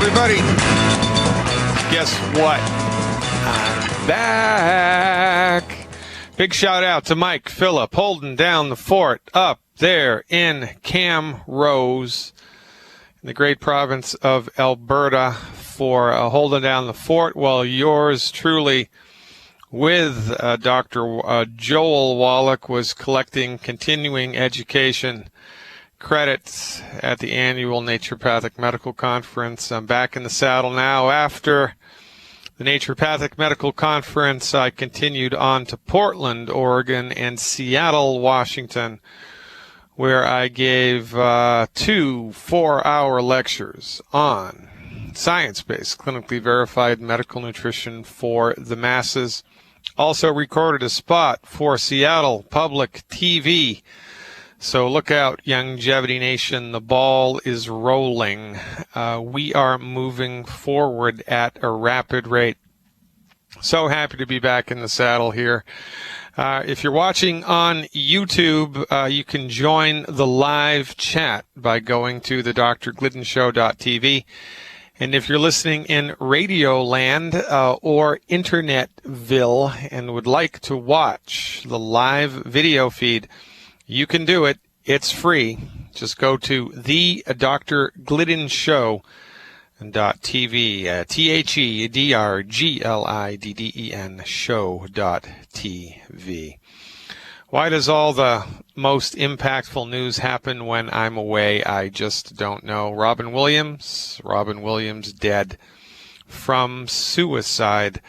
everybody. Guess what? I'm back. Big shout out to Mike Phillip holding down the fort up there in Camrose, in the great province of Alberta, for holding down the fort, while yours truly with Dr. Joel Wallach was collecting continuing education credits at the annual Naturopathic Medical Conference. I'm back in the saddle now. After the Naturopathic Medical Conference, I continued on to Portland, Oregon, and Seattle, Washington, where I gave 2 4-hour lectures on science-based, clinically verified medical nutrition for the masses. Also recorded a spot for Seattle Public TV. So look out, Youngevity Nation. The ball is rolling. We are moving forward at a rapid rate. So happy to be back in the saddle here. If you're watching on YouTube, you can join the live chat by going to the drgliddenshow.tv. And if you're listening in Radio Land or Internetville and would like to watch the live video feed, you can do it. It's free. Just go to the Dr. Glidden Show.tv, THEDRGLIDDEN show.tv. Why does all the most impactful news happen when I'm away? I just don't know. Robin Williams dead from suicide.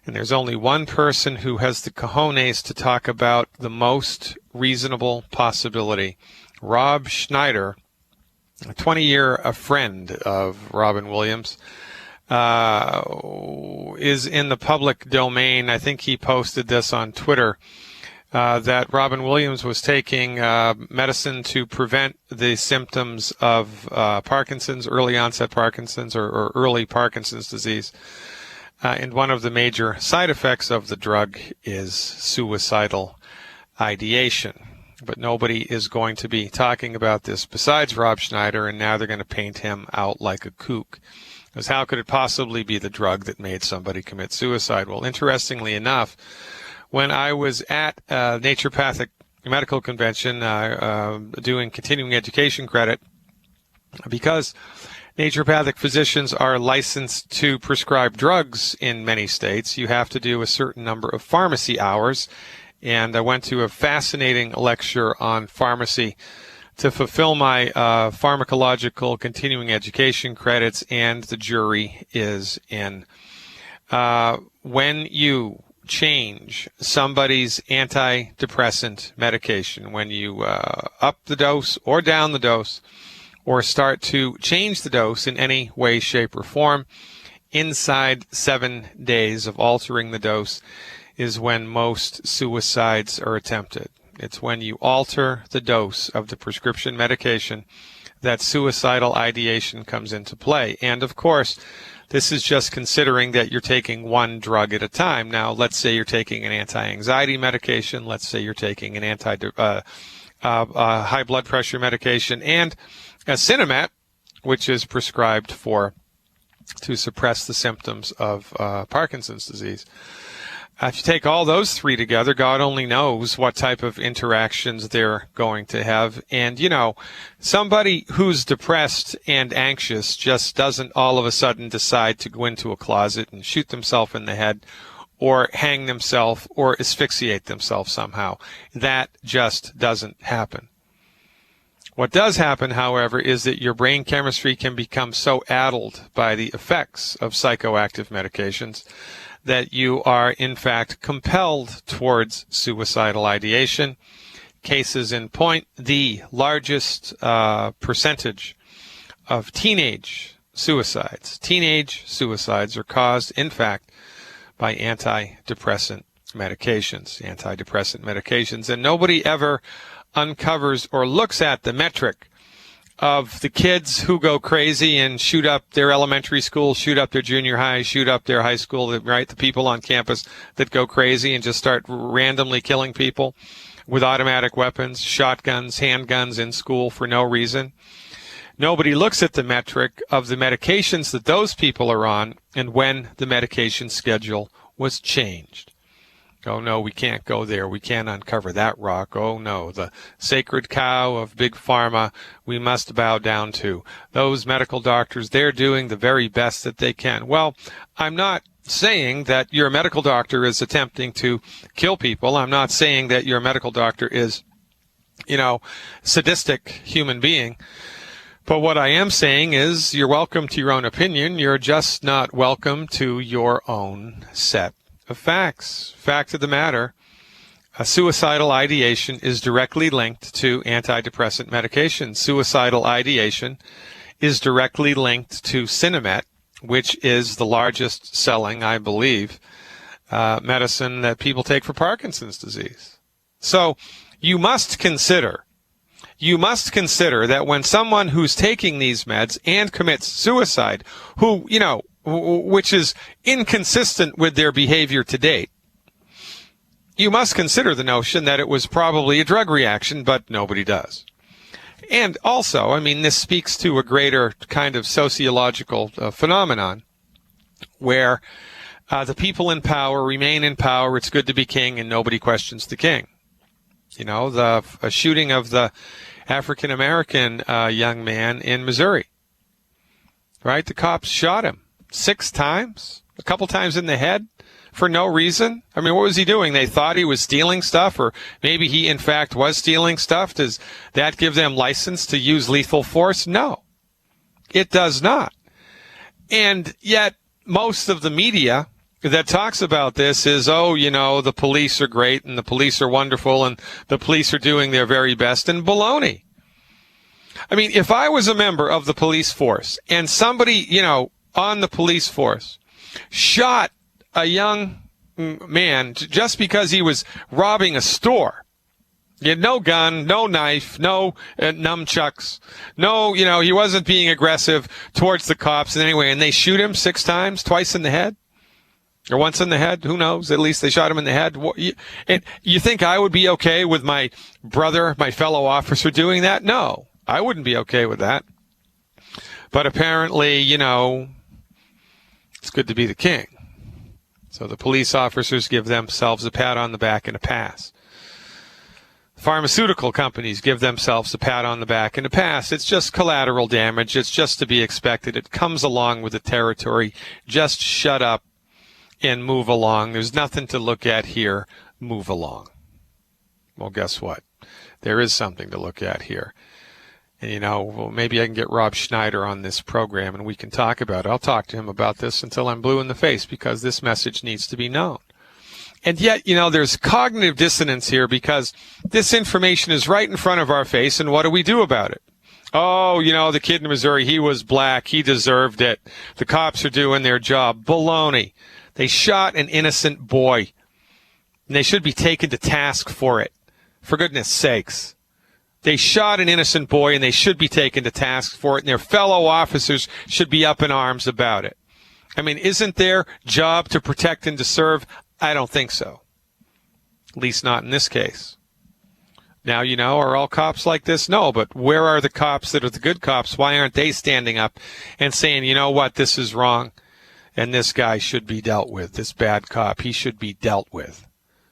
And there's only one person who has the cojones to talk about the most reasonable possibility. Rob Schneider, a 20-year friend of Robin Williams, is in the public domain. I think he posted this on Twitter, that Robin Williams was taking medicine to prevent the symptoms of Parkinson's, early onset Parkinson's, or early Parkinson's disease. And one of the major side effects of the drug is suicidal ideation. But nobody is going to be talking about this besides Rob Schneider, and now they're going to paint him out like a kook. Because how could it possibly be the drug that made somebody commit suicide? Well, interestingly enough, when I was at Naturopathic Medical Convention doing continuing education credit, because naturopathic physicians are licensed to prescribe drugs in many states, you have to do a certain number of pharmacy hours. And I went to a fascinating lecture on pharmacy to fulfill my pharmacological continuing education credits, and the jury is in. When you change somebody's antidepressant medication, when you up the dose or down the dose, or start to change the dose in any way, shape, or form, inside 7 days of altering the dose is when most suicides are attempted. It's when you alter the dose of the prescription medication that suicidal ideation comes into play. And of course, this is just considering that you're taking one drug at a time. Now, let's say you're taking an anti-anxiety medication. Let's say you're taking an high blood pressure medication, and a Sinemet, which is prescribed to suppress the symptoms of Parkinson's disease. If you take all those three together, God only knows what type of interactions they're going to have. And, somebody who's depressed and anxious just doesn't all of a sudden decide to go into a closet and shoot themselves in the head, or hang themselves, or asphyxiate themselves somehow. That just doesn't happen. What does happen, however, is that your brain chemistry can become so addled by the effects of psychoactive medications that you are, in fact, compelled towards suicidal ideation. Cases in point, the largest percentage of teenage suicides are caused, in fact, by antidepressant medications. And nobody ever uncovers or looks at the metric of the kids who go crazy and shoot up their elementary school, shoot up their junior high, shoot up their high school, right? The people on campus that go crazy and just start randomly killing people with automatic weapons, shotguns, handguns in school for no reason. nobody looks at the metric of the medications that those people are on and when the medication schedule was changed. Oh, no, we can't go there. We can't uncover that rock. Oh, no, the sacred cow of Big Pharma we must bow down to. Those medical doctors, they're doing the very best that they can. Well, I'm not saying that your medical doctor is attempting to kill people. I'm not saying that your medical doctor is, sadistic human being. But what I am saying is you're welcome to your own opinion. You're just not welcome to your own set of facts. Fact of the matter, suicidal ideation is directly linked to antidepressant medication. Suicidal ideation is directly linked to Sinemet, which is the largest selling, I believe, medicine that people take for Parkinson's disease. So you must consider that when someone who's taking these meds and commits suicide, which is inconsistent with their behavior to date, you must consider the notion that it was probably a drug reaction, but nobody does. And also, this speaks to a greater kind of sociological phenomenon where the people in power remain in power. It's good to be king, and nobody questions the king. The shooting of the African-American young man in Missouri, right? The cops shot him 6 times, a couple times in the head for no reason. What was he doing? They thought he was stealing stuff, or maybe he in fact was stealing stuff. Does that give them license to use lethal force? No, it does not. And yet most of the media that talks about this is, the police are great and the police are wonderful and the police are doing their very best, and baloney. If I was a member of the police force and somebody, on the police force shot a young man just because he was robbing a store, he had no gun, no knife, no nunchucks, he wasn't being aggressive towards the cops in any way, and they shoot him 6 times, twice in the head, or once in the head, who knows? At least they shot him in the head. And you think I would be okay with my brother, my fellow officer, doing that? No, I wouldn't be okay with that. But apparently, it's good to be the king. So the police officers give themselves a pat on the back and a pass. Pharmaceutical companies give themselves a pat on the back and a pass. It's just collateral damage. It's just to be expected. It comes along with the territory. Just shut up and move along. There's nothing to look at here. Move along. Well, guess what? There is something to look at here. And, maybe I can get Rob Schneider on this program and we can talk about it. I'll talk to him about this until I'm blue in the face, because this message needs to be known. And yet, there's cognitive dissonance here, because this information is right in front of our face, and what do we do about it? Oh, the kid in Missouri, he was black, he deserved it. The cops are doing their job. Baloney. They shot an innocent boy, and they should be taken to task for it. For goodness sakes. They shot an innocent boy, and they should be taken to task for it, and their fellow officers should be up in arms about it. Isn't their job to protect and to serve? I don't think so. At least not in this case. Now, are all cops like this? No, but where are the cops that are the good cops? Why aren't they standing up and saying, you know what, this is wrong, and this guy should be dealt with, this bad cop, he should be dealt with?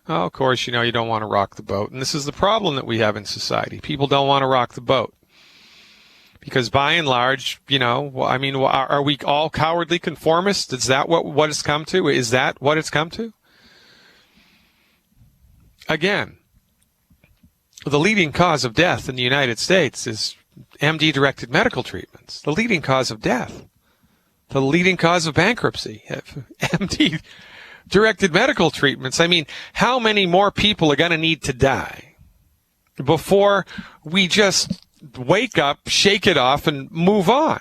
Oh, of course, you don't want to rock the boat. And this is the problem that we have in society. People don't want to rock the boat. Because by and large, are we all cowardly conformists? Is that what it's come to? Is that what it's come to? Again, the leading cause of death in the United States is MD-directed medical treatments. The leading cause of death. The leading cause of bankruptcy. MD-directed medical treatments. How many more people are going to need to die before we just wake up, shake it off, and move on?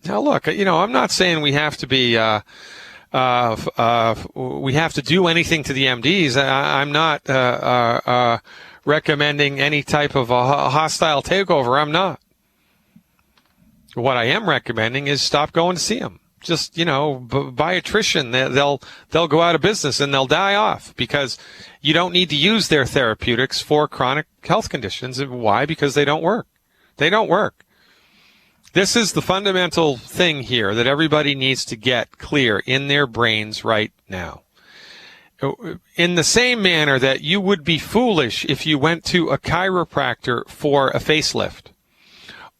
Now, look, I'm not saying we have to be, we have to do anything to the MDs. I'm not recommending any type of a hostile takeover. I'm not. What I am recommending is stop going to see them. Just, by attrition, they'll go out of business and they'll die off, because you don't need to use their therapeutics for chronic health conditions. Why? Because they don't work. They don't work. This is the fundamental thing here that everybody needs to get clear in their brains right now. In the same manner that you would be foolish if you went to a chiropractor for a facelift,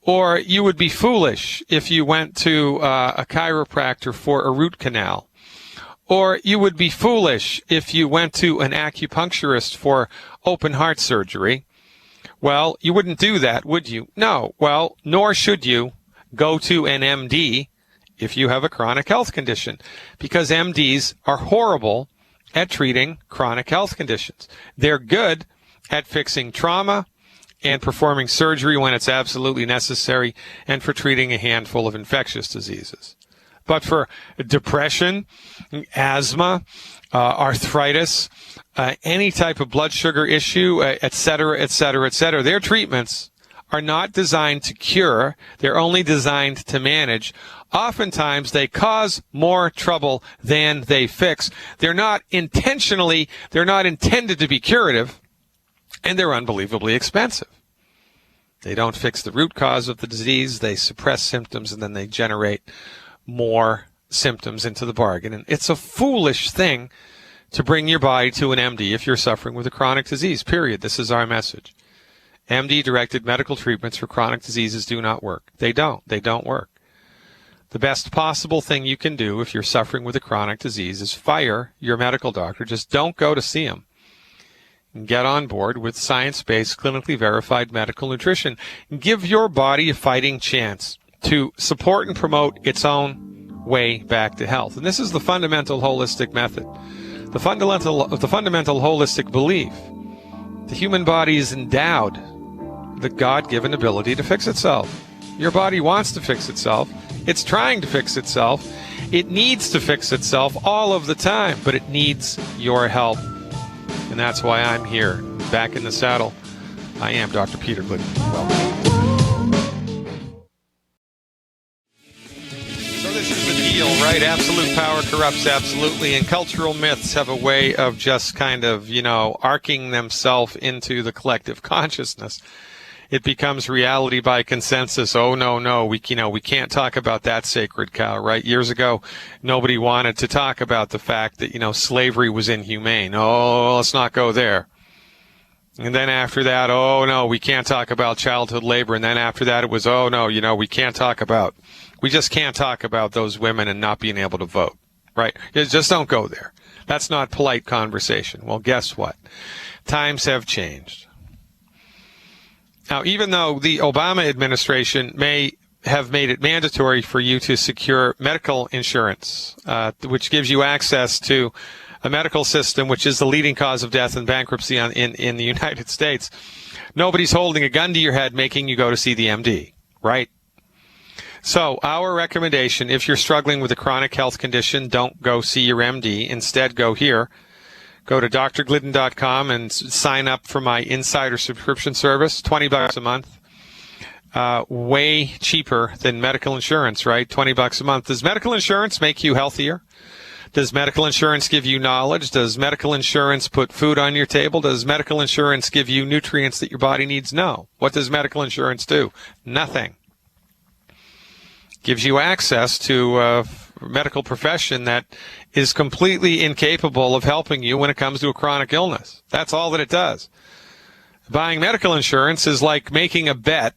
or you would be foolish if you went to a chiropractor for a root canal, or you would be foolish if you went to an acupuncturist for open heart surgery. Well, you wouldn't do that, would you? No. Well, nor should you go to an MD if you have a chronic health condition, because MDs are horrible at treating chronic health conditions. They're good at fixing trauma and performing surgery when it's absolutely necessary, and for treating a handful of infectious diseases. But for depression, asthma, arthritis, any type of blood sugar issue, et cetera, their treatments are not designed to cure. They're only designed to manage. Oftentimes, they cause more trouble than they fix. They're not intended to be curative, and they're unbelievably expensive. They don't fix the root cause of the disease. They suppress symptoms, and then they generate more symptoms into the bargain. And it's a foolish thing to bring your body to an MD if you're suffering with a chronic disease, period. This is our message. MD-directed medical treatments for chronic diseases do not work. They don't work. The best possible thing you can do if you're suffering with a chronic disease is fire your medical doctor. Just don't go to see him. And get on board with science-based, clinically verified medical nutrition. And give your body a fighting chance to support and promote its own way back to health. And this is the fundamental holistic method. The fundamental holistic belief. The human body is endowed with the God-given ability to fix itself. Your body wants to fix itself. It's trying to fix itself. It needs to fix itself all of the time, but it needs your help. And that's why I'm here, back in the saddle. I am Dr. Peter Glidden. Welcome. So this is the deal, right? Absolute power corrupts absolutely, and cultural myths have a way of just kind of, arcing themselves into the collective consciousness. It becomes reality by consensus. Oh, no, we can't talk about that sacred cow, right? Years ago, nobody wanted to talk about the fact that, slavery was inhumane. Oh, let's not go there. And then after that, oh, no, we can't talk about childhood labor. And then after that, it was, oh, no, we just can't talk about those women and not being able to vote, right? Just don't go there. That's not polite conversation. Well, guess what? Times have changed. Now, even though the Obama administration may have made it mandatory for you to secure medical insurance, which gives you access to a medical system which is the leading cause of death and bankruptcy in the United States, nobody's holding a gun to your head making you go to see the MD, right? So our recommendation, if you're struggling with a chronic health condition, don't go see your MD. Instead, go here. Go to drglidden.com and sign up for my insider subscription service, $20 a month. Way cheaper than medical insurance, right? $20 a month. Does medical insurance make you healthier? Does medical insurance give you knowledge? Does medical insurance put food on your table? Does medical insurance give you nutrients that your body needs? No. What does medical insurance do? Nothing. Gives you access to a medical profession that is completely incapable of helping you when it comes to a chronic illness. That's all that it does. Buying medical insurance is like making a bet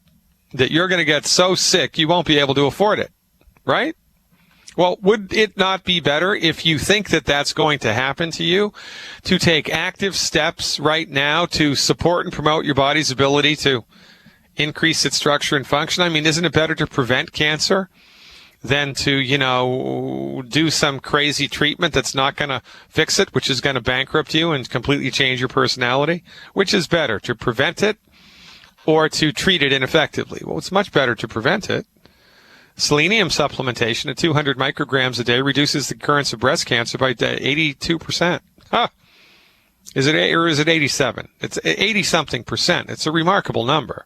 that you're going to get so sick you won't be able to afford it, right? Well, would it not be better if you think that that's going to happen to you, to take active steps right now to support and promote your body's ability to increase its structure and function? I mean, isn't it better to prevent cancer than to, do some crazy treatment that's not going to fix it, which is going to bankrupt you and completely change your personality? Which is better, to prevent it or to treat it ineffectively? Well, it's much better to prevent it. Selenium supplementation at 200 micrograms a day reduces the occurrence of breast cancer by 82%. Huh. Is it 8 or is it 87? It's 80-something percent. It's a remarkable number.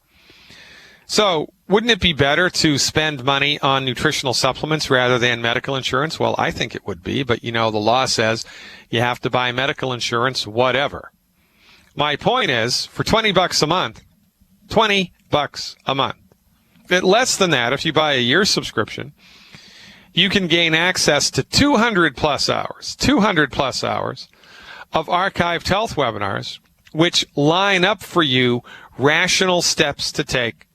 So wouldn't it be better to spend money on nutritional supplements rather than medical insurance? Well, I think it would be, but the law says you have to buy medical insurance, whatever. My point is, for $20 a month, $20 a month, At less than that, if you buy a year subscription, you can gain access to 200 plus hours of archived health webinars, which line up for you rational steps to take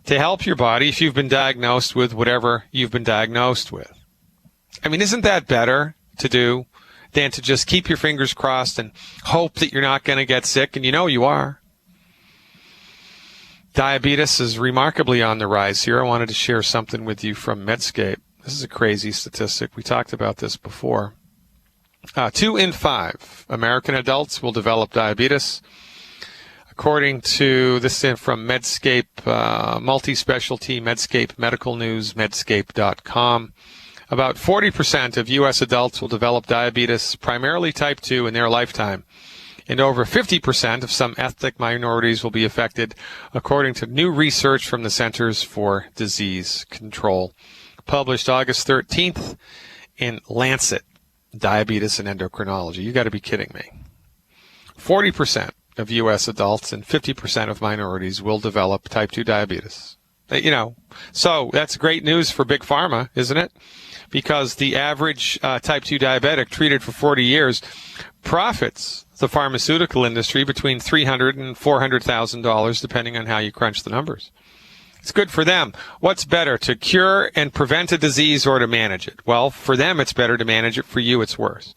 to help your body if you've been diagnosed with whatever you've been diagnosed with. I mean, isn't that better to do than to just keep your fingers crossed and hope that you're not going to get sick? And you know you are. Diabetes is remarkably on the rise here. I wanted to share something with you from Medscape. This is a crazy statistic. We talked about this before. 2 in 5 American adults will develop diabetes. According to this from Medscape, multi-specialty Medscape Medical News, medscape.com. About 40% of U.S. adults will develop diabetes, primarily type 2, in their lifetime. And over 50% of some ethnic minorities will be affected, according to new research from the Centers for Disease Control, published August 13th in Lancet, Diabetes and Endocrinology. You got to be kidding me. 40% of U.S. adults and 50% of minorities will develop type 2 diabetes. So that's great news for Big Pharma, isn't it? Because the average type 2 diabetic treated for 40 years profits the pharmaceutical industry between $300,000 and $400,000, depending on how you crunch the numbers. It's good for them. What's better, to cure and prevent a disease or to manage it? Well, for them, it's better to manage it. For you, it's worse.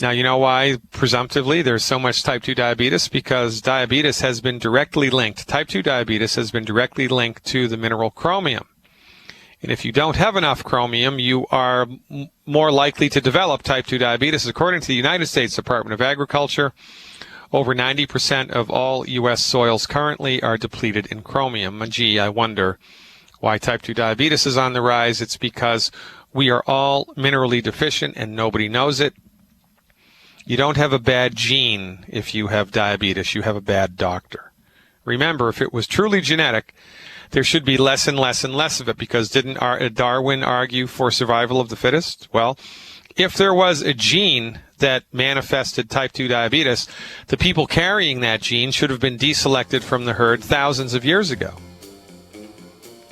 Now, you know why, presumptively, there's so much type 2 diabetes? Because diabetes has been directly linked. Type 2 diabetes has been directly linked to the mineral chromium. And if you don't have enough chromium, you are more likely to develop type 2 diabetes. According to the United States Department of Agriculture, over 90% of all U.S. soils currently are depleted in chromium. Gee, I wonder why type 2 diabetes is on the rise. It's because we are all minerally deficient and nobody knows it. You don't have a bad gene if you have diabetes. You have a bad doctor. Remember, if it was truly genetic, there should be less and less and less of it, because didn't Darwin argue for survival of the fittest? Well, if there was a gene that manifested type 2 diabetes, the people carrying that gene should have been deselected from the herd thousands of years ago.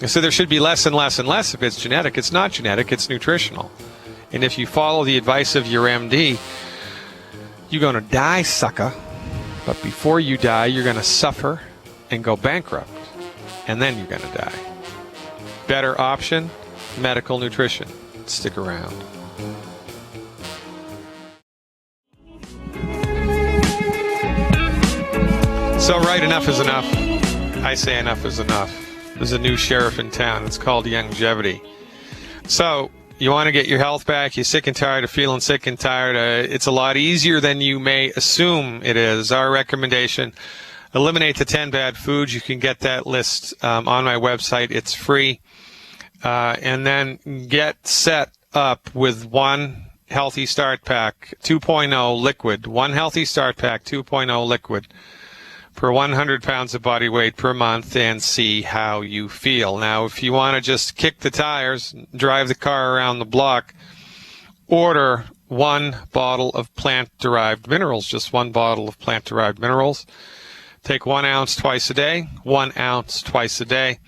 So there should be less and less and less if it's genetic. It's not genetic, it's nutritional. And if you follow the advice of your MD, you're going to die, sucker. But before you die, you're going to suffer and go bankrupt. And then you're going to die. Better option, medical nutrition. Stick around. So, right, enough is enough. I say enough is enough. There's a new sheriff in town. It's called Longevity. So, you want to get your health back. You're sick and tired of feeling sick and tired. It's a lot easier than you may assume it is. Our recommendation: eliminate the 10 bad foods. You can get that list on my website. It's free. And then get set up with one Healthy Start Pack 2.0 liquid. One Healthy Start Pack 2.0 liquid per 100 pounds of body weight per month, and see how you feel. Now, if you want to just kick the tires, drive the car around the block, order one bottle of plant-derived minerals, just one bottle of plant-derived minerals. Take 1 ounce twice a day, 1 ounce twice a day.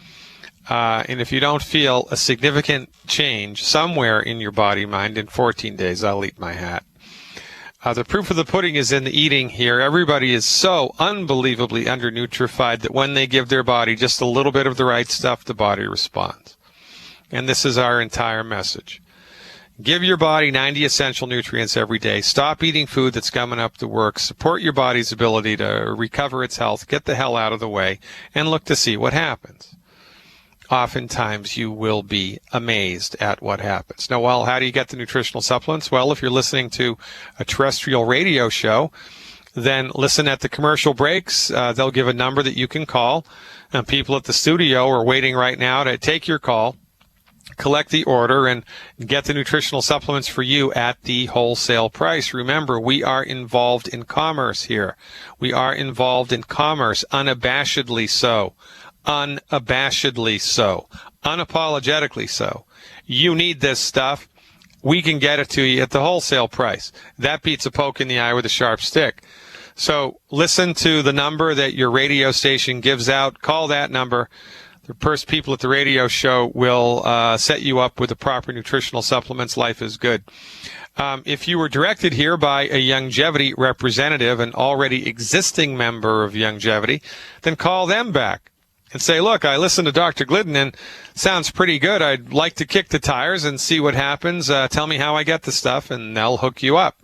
And if you don't feel a significant change somewhere in your body, mind, in 14 days, I'll eat my hat. The proof of the pudding is in the eating here. Everybody is so unbelievably undernutrified that when they give their body just a little bit of the right stuff, the body responds. And this is our entire message. Give your body 90 essential nutrients every day. Stop eating food that's gumming up the works. Support your body's ability to recover its health. Get the hell out of the way and look to see what happens. Oftentimes you will be amazed at what happens. Now, well, how do you get the nutritional supplements? Well, if you're listening to a terrestrial radio show, then listen at the commercial breaks. They'll give a number that you can call. And people at the studio are waiting right now to take your call, collect the order, and get the nutritional supplements for you at the wholesale price. Remember, we are involved in commerce here. We are involved in commerce, unabashedly so. Unabashedly so. Unapologetically so. You need this stuff. We can get it to you at the wholesale price. That beats a poke in the eye with a sharp stick. So listen to the number that your radio station gives out. Call that number. The first people at the radio show will set you up with the proper nutritional supplements. Life is good. If you were directed here by a Youngevity representative, an already existing member of Youngevity, then call them back and say, look, I listened to Dr. Glidden and sounds pretty good. I'd like to kick the tires and see what happens. Tell me how I get the stuff, and they'll hook you up.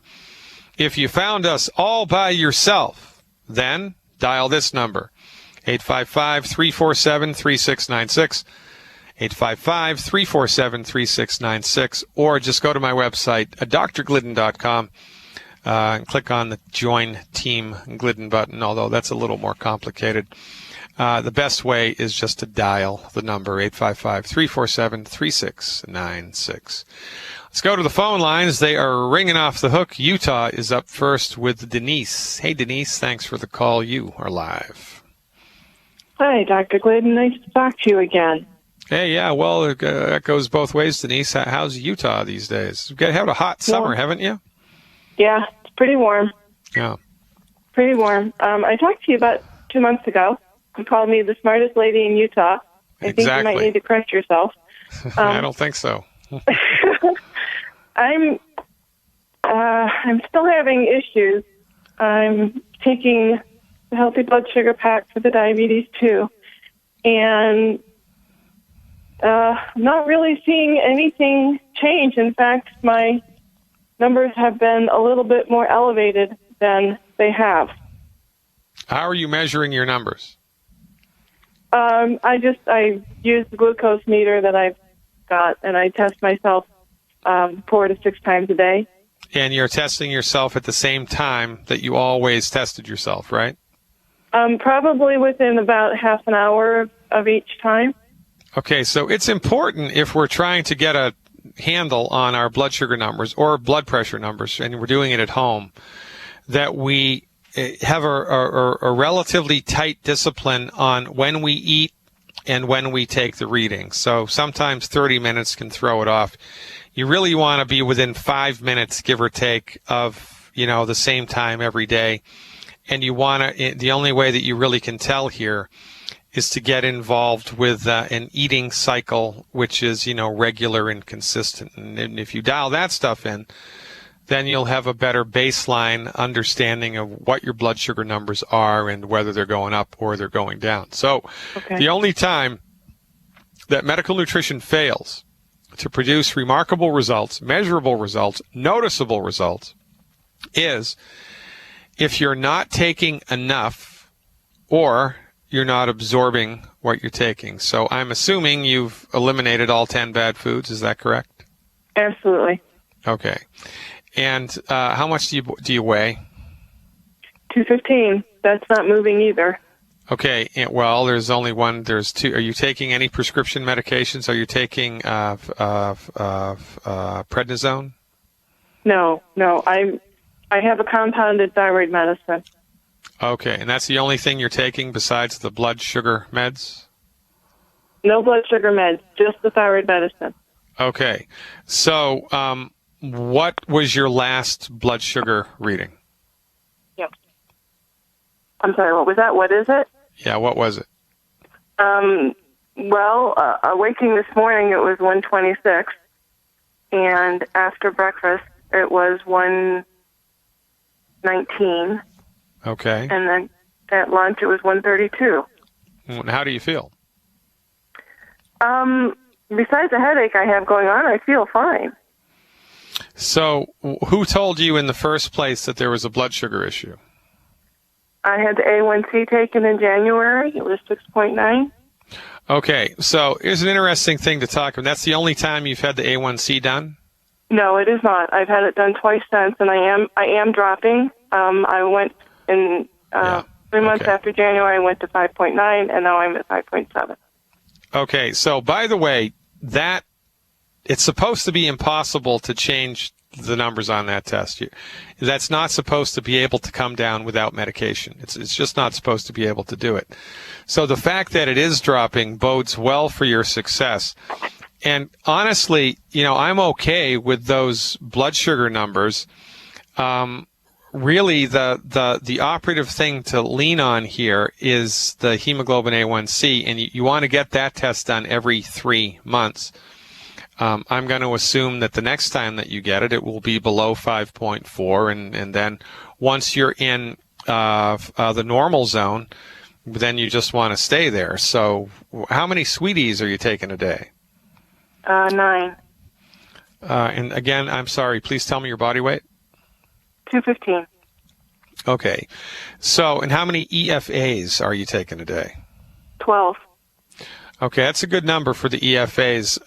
If you found us all by yourself, then dial this number, 855-347-3696, 855-347-3696, or just go to my website, drglidden.com, and click on the Join Team Glidden button, although that's a little more complicated. The best way is just to dial the number, 855-347-3696. Let's go to the phone lines. They are ringing off the hook. Utah is up first with Denise. Hey, Denise, thanks for the call. You are live. Hi, Dr. Glidden. Nice to talk to you again. Hey, yeah, well, that goes both ways, Denise. How's Utah these days? You've had a hot summer, haven't you? Yeah, it's pretty warm. Yeah. Pretty warm. I talked to you about 2 months ago. You called me the smartest lady in Utah. I think you might need to correct yourself. I don't think so. I'm still having issues. I'm taking the Healthy Blood Sugar Pack for the diabetes too, and not really seeing anything change. In fact, my numbers have been a little bit more elevated than they have. How are you measuring your numbers? I use the glucose meter that I've got, and I test myself 4 to 6 times a day. And you're testing yourself at the same time that you always tested yourself, right? Probably within about half an hour of each time. Okay, so it's important if we're trying to get a handle on our blood sugar numbers or blood pressure numbers, and we're doing it at home, that we have a relatively tight discipline on when we eat and when we take the reading. So sometimes 30 minutes can throw it off. You really want to be within 5 minutes, give or take, of, the same time every day. And you want to, the only way that you really can tell here is to get involved with an eating cycle, which is, regular and consistent. And if you dial that stuff in, then you'll have a better baseline understanding of what your blood sugar numbers are and whether they're going up or they're going down. So The only time that medical nutrition fails to produce remarkable results, measurable results, noticeable results, is if you're not taking enough or you're not absorbing what you're taking. So I'm assuming you've eliminated all 10 bad foods. Is that correct? Absolutely. Okay. And how much do you weigh? 215. That's not moving either. Okay. Well, there's only one. There's two. Are you taking any prescription medications? Are you taking prednisone? No. I have a compounded thyroid medicine. Okay. And that's the only thing you're taking besides the blood sugar meds? No blood sugar meds, just the thyroid medicine. Okay. So, what was your last blood sugar reading? Yep. I'm sorry, what was that? What is it? Yeah, what was it? Awaking this morning, it was 126, and after breakfast, it was 119. Okay. And then at lunch, it was 132. And how do you feel? Besides the headache I have going on, I feel fine. So, who told you in the first place that there was a blood sugar issue? I had the A1C taken in January. It was 6.9. Okay, so here's an interesting thing to talk about. That's the only time you've had the A1C done? No, it is not. I've had it done twice since, and I am dropping. I went in 3 months after January. I went to 5.9, and now I'm at 5.7. Okay, so by the way, it's supposed to be impossible to change the numbers on that test. That's not supposed to be able to come down without medication. It's just not supposed to be able to do it. So the fact that it is dropping bodes well for your success. And honestly, I'm okay with those blood sugar numbers. really the operative thing to lean on here is the hemoglobin A1C, and you want to get that test done every 3 months. I'm going to assume that the next time that you get it, it will be below 5.4, and then once you're in the normal zone, then you just want to stay there. So how many sweeties are you taking a day? 9. And again, I'm sorry, please tell me your body weight. 215. Okay. So, and how many EFAs are you taking a day? 12. Okay, that's a good number for the EFAs.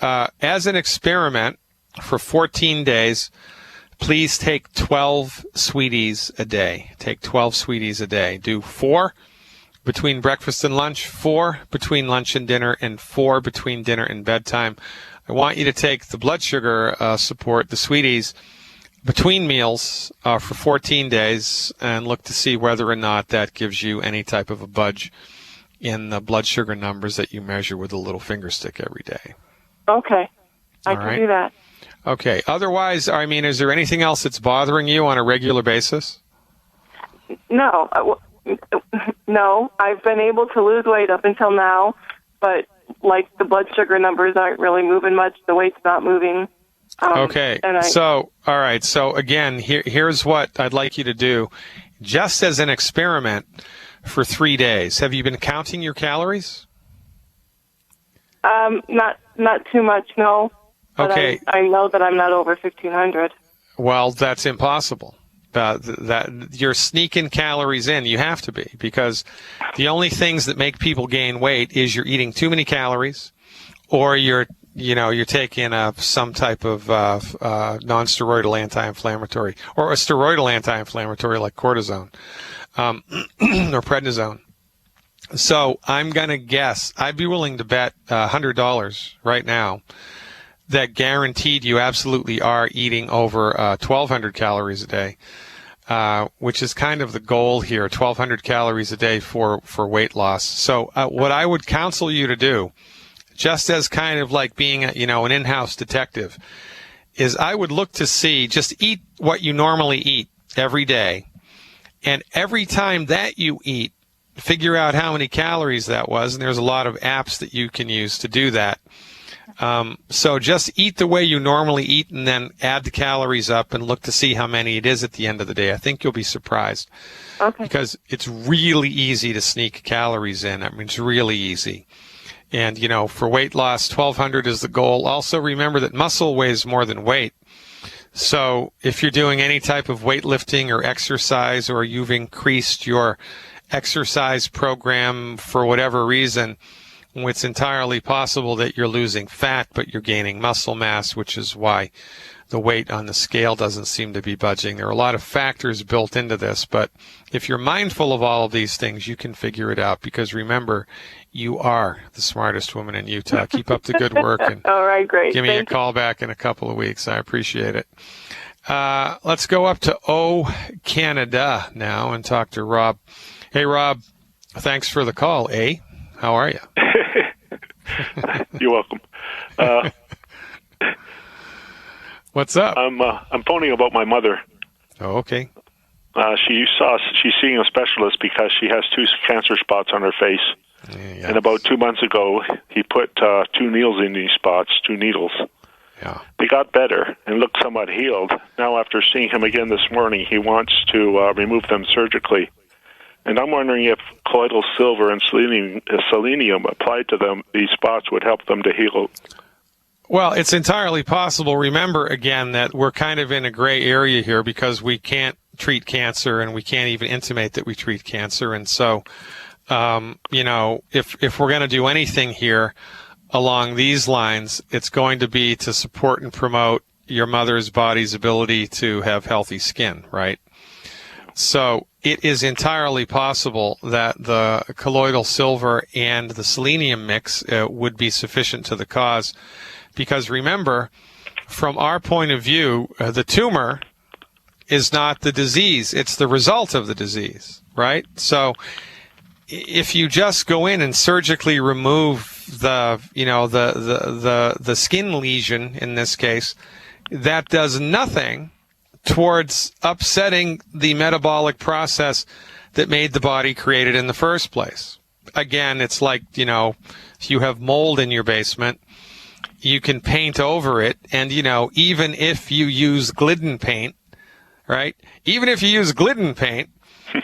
As an experiment for 14 days, please take 12 sweeties a day. Take 12 sweeties a day. Do 4 between breakfast and lunch, 4 between lunch and dinner, and 4 between dinner and bedtime. I want you to take the blood sugar support, the sweeties, between meals for 14 days and look to see whether or not that gives you any type of a budge in the blood sugar numbers that you measure with a little finger stick every day. Okay. I can do that. Okay. Otherwise, I mean, is there anything else that's bothering you on a regular basis? No. No. I've been able to lose weight up until now, but like the blood sugar numbers aren't really moving much. The weight's not moving. Okay. So, all right. So again, here's what I'd like you to do. Just as an experiment for 3 days, have you been counting your calories? Not too much, no. But Okay. I know that I'm not over 1,500. Well, that's impossible. That you're sneaking calories in. You have to be, because the only things that make people gain weight is you're eating too many calories, or you're taking some type of non-steroidal anti-inflammatory, or a steroidal anti-inflammatory like cortisone or prednisone. So I'm going to guess, I'd be willing to bet $100 right now that guaranteed you absolutely are eating over 1,200 calories a day, which is kind of the goal here, 1,200 calories a day for weight loss. So what I would counsel you to do, just as kind of like being an in-house detective, is I would look to see, just eat what you normally eat every day. And every time that you eat, figure out how many calories that was. And there's a lot of apps that you can use to do that. So just eat the way you normally eat and then add the calories up and look to see how many it is at the end of the day. I think you'll be surprised. Okay. Because it's really easy to sneak calories in. I mean, it's really easy. And, for weight loss, 1,200 is the goal. Also remember that muscle weighs more than weight. So if you're doing any type of weightlifting or exercise, or you've increased your exercise program for whatever reason, it's entirely possible that you're losing fat, but you're gaining muscle mass, which is why the weight on the scale doesn't seem to be budging. There are a lot of factors built into this, but if you're mindful of all of these things, you can figure it out, because remember, you are the smartest woman in Utah. Keep up the good work, and all right, great. Give me a call back in a couple of weeks. I appreciate it. Let's go up to Canada now and talk to Rob. Hey, Rob, thanks for the call. How are you? You're welcome. What's up? I'm phoning about my mother. Oh, okay. She's seeing a specialist because she has 2 cancer spots on her face. Yeah. And about 2 months ago, he put 2 needles in these spots, 2 needles. Yeah. They got better and looked somewhat healed. Now, after seeing him again this morning, he wants to remove them surgically. And I'm wondering if colloidal silver and selenium applied to them, these spots would help them to heal. Well, it's entirely possible. Remember, again, that we're kind of in a gray area here, because we can't treat cancer, and we can't even intimate that we treat cancer. And so, if we're going to do anything here along these lines, it's going to be to support and promote your mother's body's ability to have healthy skin, right? So it is entirely possible that the colloidal silver and the selenium mix would be sufficient to the cause, because remember, from our point of view, the tumor is not the disease, it's the result of the disease, right? So if you just go in and surgically remove the skin lesion in this case, that does nothing towards upsetting the metabolic process that made the body created in the first place. Again, it's like, if you have mold in your basement, you can paint over it. And, even if you use Glidden paint, right? Even if you use Glidden paint,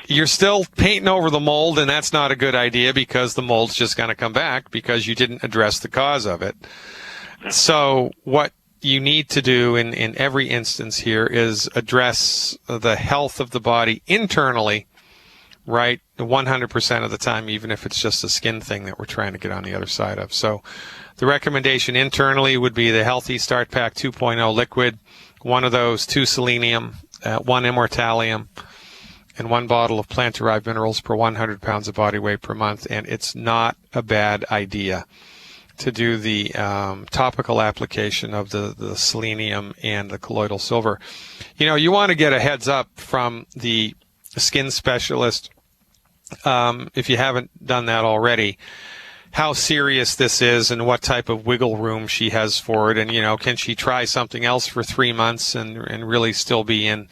you're still painting over the mold, and that's not a good idea because the mold's just going to come back because you didn't address the cause of it. So what you need to do in every instance here is address the health of the body internally, right? 100% of the time, even if it's just a skin thing that we're trying to get on the other side of. So the recommendation internally would be the Healthy Start Pack 2.0 liquid, one of those, 2 selenium, 1 immortalium, and 1 bottle of plant-derived minerals per 100 pounds of body weight per month. And it's not a bad idea to do the topical application of the selenium and the colloidal silver. You want to get a heads up from the skin specialist, if you haven't done that already, how serious this is and what type of wiggle room she has for it. And, can she try something else for 3 months and really still be in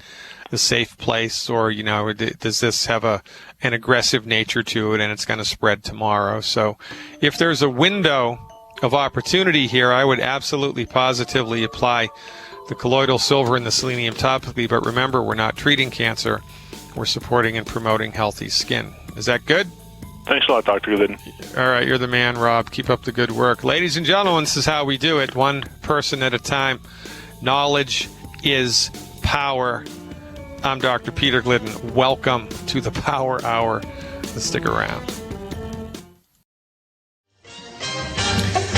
the safe place? Or, does this have an aggressive nature to it and it's going to spread tomorrow? So if there's a window of opportunity here, I would absolutely positively apply the colloidal silver and the selenium topically. But remember, we're not treating cancer. We're supporting and promoting healthy skin. Is that good? Thanks a lot, Dr. Glidden. All right, you're the man, Rob. Keep up the good work. Ladies and gentlemen, this is how we do it, one person at a time. Knowledge is power. I'm Dr. Peter Glidden. Welcome to the Power Hour. Let's stick around.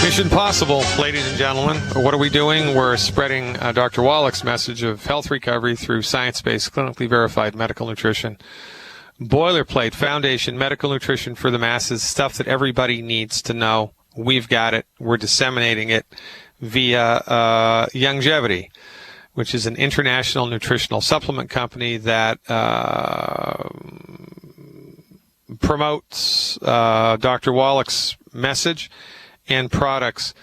Mission Possible, ladies and gentlemen. What are we doing? We're spreading Dr. Wallach's message of health recovery through science-based, clinically verified medical nutrition. Boilerplate, foundation, medical nutrition for the masses, stuff that everybody needs to know. We've got it. We're disseminating it via Youngevity, which is an international nutritional supplement company that promotes Dr. Wallach's message and products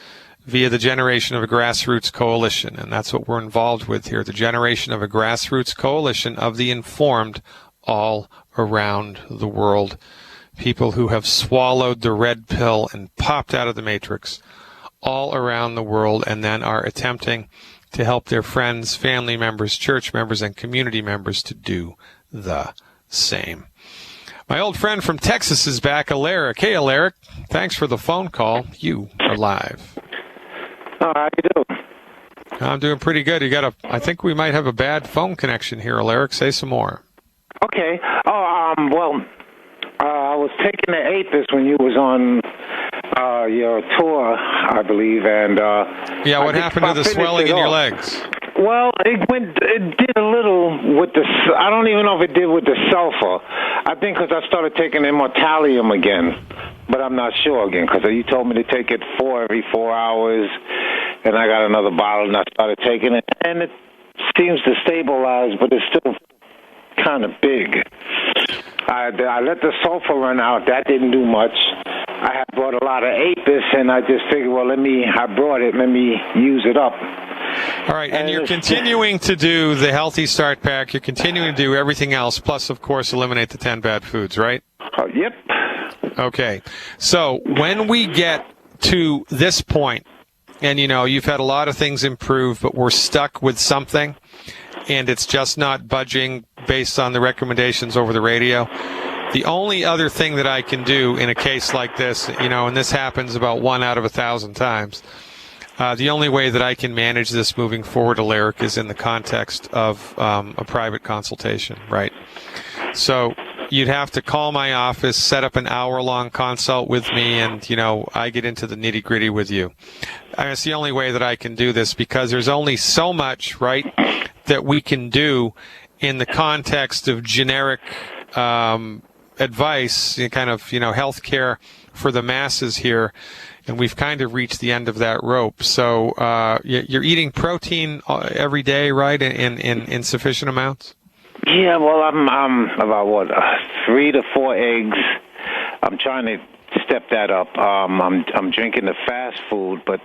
via the generation of a grassroots coalition. And that's what we're involved with here, the generation of a grassroots coalition of the informed all around the world. People who have swallowed the red pill and popped out of the matrix all around the world, and then are attempting to help their friends, family members, church members, and community members to do the same. My old friend from Texas is back, Alaric. Hey, Alaric. Thanks for the phone call. You are live. How you doing? I'm doing pretty good. I think we might have a bad phone connection here, Alaric. Say some more. Okay. I was taking the Apis when you was on your tour, I believe, and yeah. What happened to the swelling in your legs? Well, it did a little with the. I don't even know if it did with the sulfur. I think because I started taking immortalium again, but I'm not sure again because you told me to take it every 4 hours, and I got another bottle and I started taking it, and it seems to stabilize, but it's still kind of big. I let the sulfur run out. That didn't do much. I had brought a lot of Apis, and I just figured, well, let me use it up. All right, and you're continuing to do the Healthy Start Pack. You're continuing to do everything else, plus, of course, eliminate the 10 bad foods, right? Yep. Okay. So when we get to this point, and, you've had a lot of things improve, but we're stuck with something, and it's just not budging based on the recommendations over the radio, the only other thing that I can do in a case like this, and this happens about 1 out of 1,000 times, the only way that I can manage this moving forward, Alaric, is in the context of a private consultation, right? So you'd have to call my office, set up an hour-long consult with me, and, I get into the nitty-gritty with you. It's the only way that I can do this because there's only so much, right, that we can do in the context of generic advice, kind of, health care for the masses here. And we've kind of reached the end of that rope. So you're eating protein every day, right, in sufficient amounts? Yeah, well, I'm about 3 to 4 eggs. I'm trying to step that up. I'm drinking the fast food, but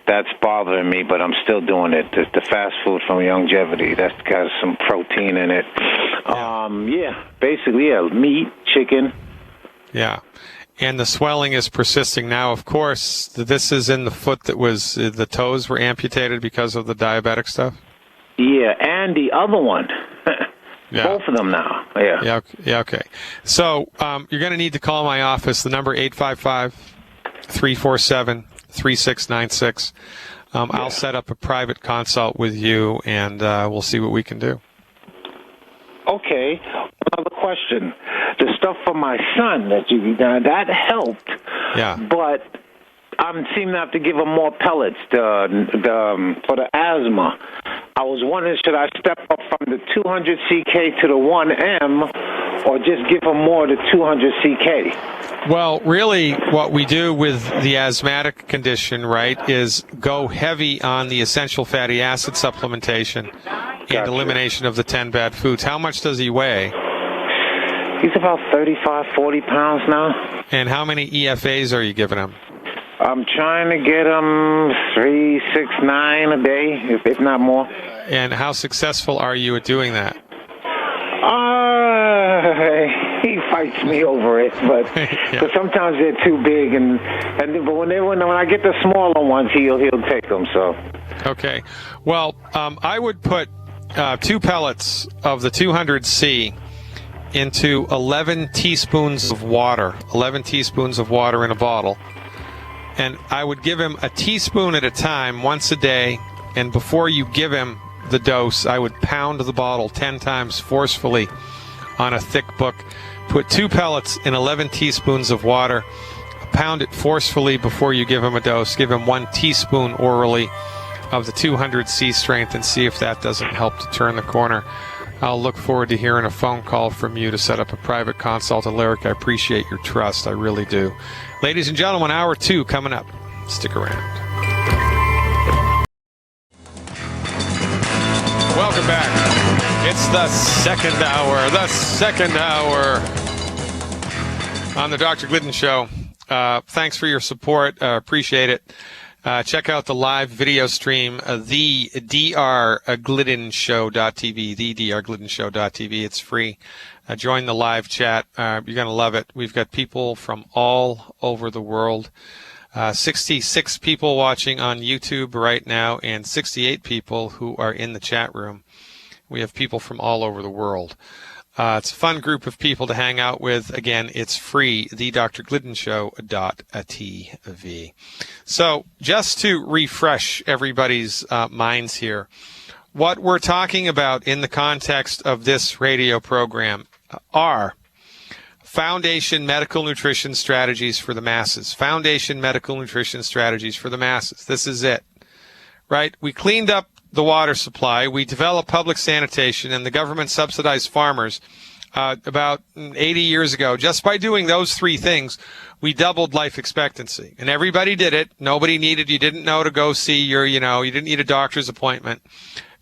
that's bothering me, but I'm still doing it. The fast food from Longevity, that's got some protein in it. Basically, meat, chicken. Yeah. And the swelling is persisting now. Of course, this is in the foot that was, the toes were amputated because of the diabetic stuff? Yeah, and the other one. Yeah. Both of them now. Yeah. Yeah, okay. So you're going to need to call my office, the number 855-347-3696. I'll set up a private consult with you, and we'll see what we can do. Okay. Another question. The stuff for my son that helped. Yeah. But I'm seeming to have to give him more pellets for the asthma. I was wondering, should I step up from the 200 CK to the 1M, or just give him more of the 200 CK? Well, really, what we do with the asthmatic condition, right, is go heavy on the essential fatty acid supplementation and elimination of the 10 bad foods. How much does he weigh? He's about 35, 40 pounds now. And how many EFAs are you giving him? I'm trying to get him 3, 6, 9 a day, if not more. And how successful are you at doing that? He fights me over it, but but sometimes they're too big, but when I get the smaller ones, he'll take them. So. Okay, well, I would put 2 pellets of the 200C into 11 teaspoons of water. 11 teaspoons of water in a bottle. And I would give him a teaspoon at a time once a day, and before you give him the dose, I would pound the bottle 10 times forcefully on a thick book. Put 2 pellets in 11 teaspoons of water, pound it forcefully before you give him a dose. Give him 1 teaspoon orally of the 200C strength and see if that doesn't help to turn the corner. I'll look forward to hearing a phone call from you to set up a private consult. Alaric, I appreciate your trust. I really do. Ladies and gentlemen, hour 2 coming up. Stick around. Welcome back. It's the second hour. On the Dr. Glidden Show. Thanks for your support. Appreciate it. Check out the live video stream, the drgliddenshow.tv, the drgliddenshow.tv. It's free. Join the live chat. You're going to love it. We've got people from all over the world. 66 people watching on YouTube right now and 68 people who are in the chat room. We have people from all over the world. It's a fun group of people to hang out with. Again, it's free, thedrgliddenshow.tv. So just to refresh everybody's minds here, what we're talking about in the context of this radio program are Foundation Medical Nutrition Strategies for the Masses. Foundation Medical Nutrition Strategies for the Masses. This is it, right? We cleaned up the water supply. We developed public sanitation, and the government subsidized farmers about 80 years ago. Just by doing those 3 things, we doubled life expectancy. And everybody did it. Nobody needed, you didn't know to go see your, you didn't need a doctor's appointment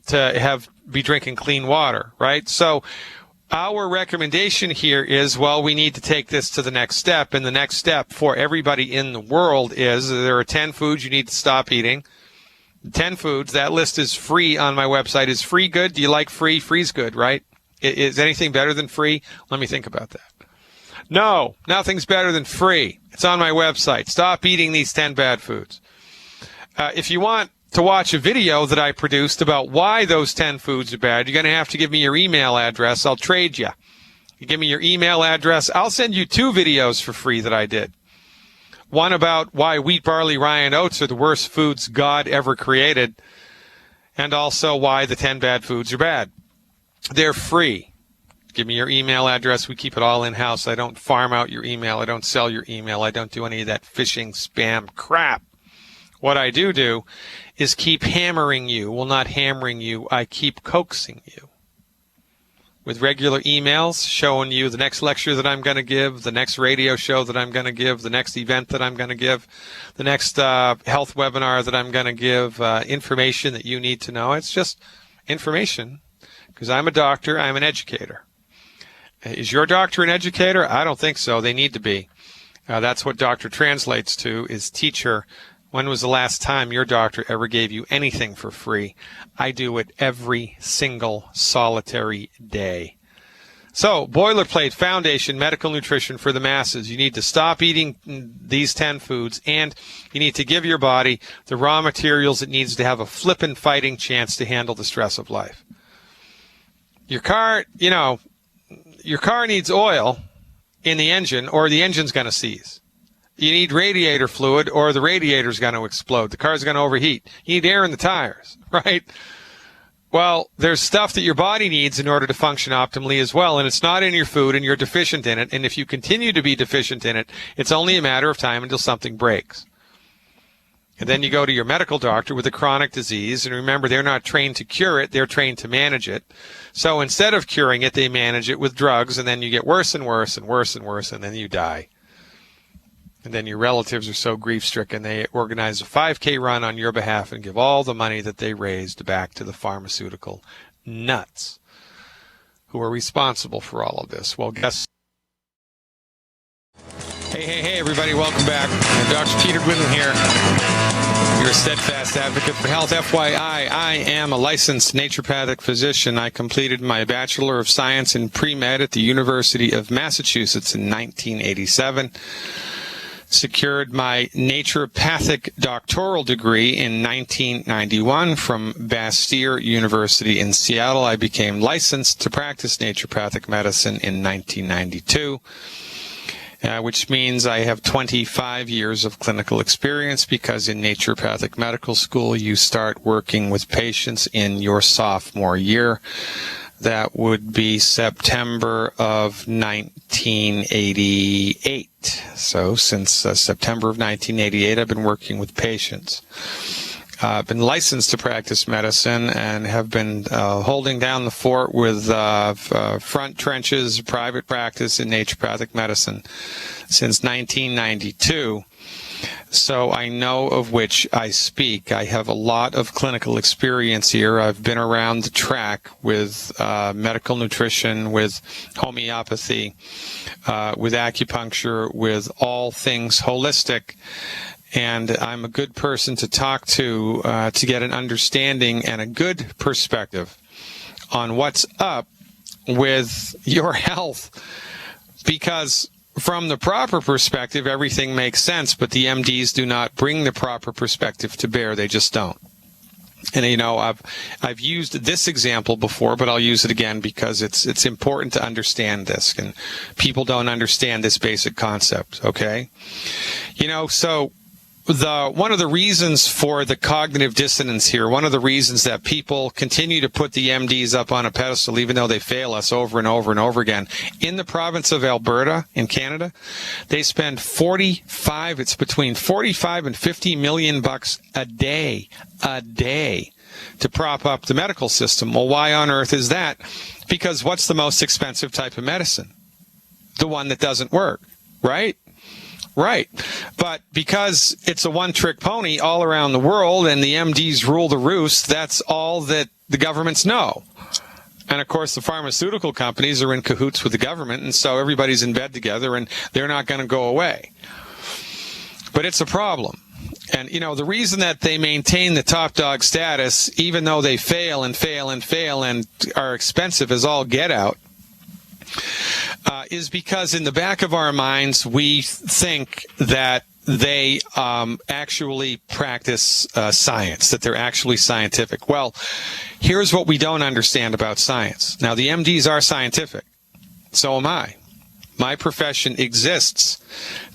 to be drinking clean water, right? So our recommendation here is, well, we need to take this to the next step. And the next step for everybody in the world is there are 10 foods you need to stop eating. 10 foods. That list is free on my website. Is free good? Do you like free? Free's good, right? Is anything better than free? Let me think about that. No, nothing's better than free. It's on my website. Stop eating these 10 bad foods. If you want to watch a video that I produced about why those 10 foods are bad, you're going to have to give me your email address. I'll trade you. You give me your email address. I'll send you 2 videos for free that I did. One about why wheat, barley, rye, and oats are the worst foods God ever created, and also why the 10 bad foods are bad. They're free. Give me your email address. We keep it all in-house. I don't farm out your email. I don't sell your email. I don't do any of that phishing spam crap. What I do is keep hammering you. Well, not hammering you. I keep coaxing you with regular emails showing you the next lecture that I'm going to give, the next radio show that I'm going to give, the next event that I'm going to give, the next health webinar that I'm going to give, information that you need to know. It's just information because I'm a doctor. I'm an educator. Is your doctor an educator? I don't think so. They need to be. That's what doctor translates to, is teacher. When was the last time your doctor ever gave you anything for free? I do it every single solitary day. So, boilerplate foundation medical nutrition for the masses. You need to stop eating these 10 foods, and you need to give your body the raw materials it needs to have a flippin' fighting chance to handle the stress of life. Your car needs oil in the engine, or the engine's going to seize. You need radiator fluid, or the radiator's going to explode. The car's going to overheat. You need air in the tires, right? Well, there's stuff that your body needs in order to function optimally as well, and it's not in your food, and you're deficient in it. And if you continue to be deficient in it, it's only a matter of time until something breaks. And then you go to your medical doctor with a chronic disease, and remember, they're not trained to cure it, they're trained to manage it. So instead of curing it, they manage it with drugs, and then you get worse and worse and worse and worse, and then you die. And then your relatives are so grief-stricken, they organize a 5K run on your behalf and give all the money that they raised back to the pharmaceutical nuts who are responsible for all of this. Well, guess. Hey, everybody, welcome back. Dr. Peter Gwynn here. You're a steadfast advocate for health. FYI, I am a licensed naturopathic physician. I completed my Bachelor of Science in Pre-Med at the University of Massachusetts in 1987. Secured my naturopathic doctoral degree in 1991 from Bastyr University in Seattle. I became licensed to practice naturopathic medicine in 1992, which means I have 25 years of clinical experience, because in naturopathic medical school, you start working with patients in your sophomore year. That would be September of 1988. So since September of 1988, I've been working with patients. I've been licensed to practice medicine and have been holding down the fort with front trenches, private practice in naturopathic medicine since 1992. So I know of which I speak. I have a lot of clinical experience here. I've been around the track with medical nutrition, with homeopathy, with acupuncture, with all things holistic. And I'm a good person to talk to get an understanding and a good perspective on what's up with your health. Because from the proper perspective, everything makes sense, but the MDs do not bring the proper perspective to bear. They just don't. And, I've used this example before, but I'll use it again because it's important to understand this, and people don't understand this basic concept, okay? So one of the reasons for the cognitive dissonance here, one of the reasons that people continue to put the MDs up on a pedestal, even though they fail us over and over and over again, in the province of Alberta in Canada, they spend it's between 45 and 50 million bucks a day to prop up the medical system. Well, why on earth is that? Because what's the most expensive type of medicine? The one that doesn't work, right? Right. But because it's a one-trick pony all around the world and the MDs rule the roost, that's all that the governments know. And, of course, the pharmaceutical companies are in cahoots with the government, and so everybody's in bed together, and they're not going to go away. But it's a problem. And, the reason that they maintain the top dog status, even though they fail and fail and fail and are expensive as all get out, is because in the back of our minds, we think that they actually practice science, that they're actually scientific. Well, here's what we don't understand about science. Now, the MDs are scientific. So am I. My profession exists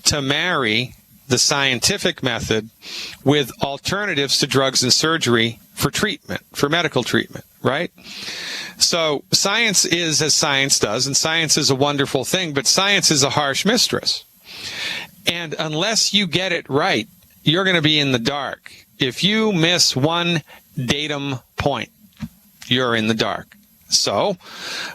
to marry the scientific method with alternatives to drugs and surgery for treatment, for medical treatment, right? So science is as science does, and science is a wonderful thing, but science is a harsh mistress. And unless you get it right, you're going to be in the dark. If you miss one datum point, you're in the dark. So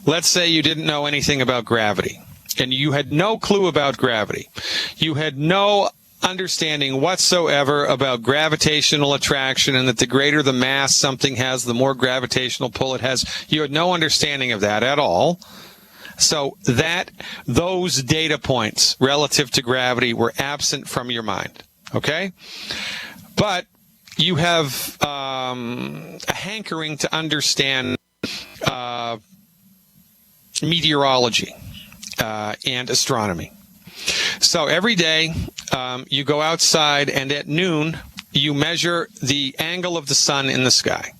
let's say you didn't know anything about gravity, and you had no clue about gravity. You had no understanding whatsoever about gravitational attraction, and that the greater the mass something has, the more gravitational pull it has. You had no understanding of that at all. So those data points relative to gravity were absent from your mind, okay? but you have a hankering to understand meteorology and astronomy. So every day you go outside, and at noon you measure the angle of the sun in the sky.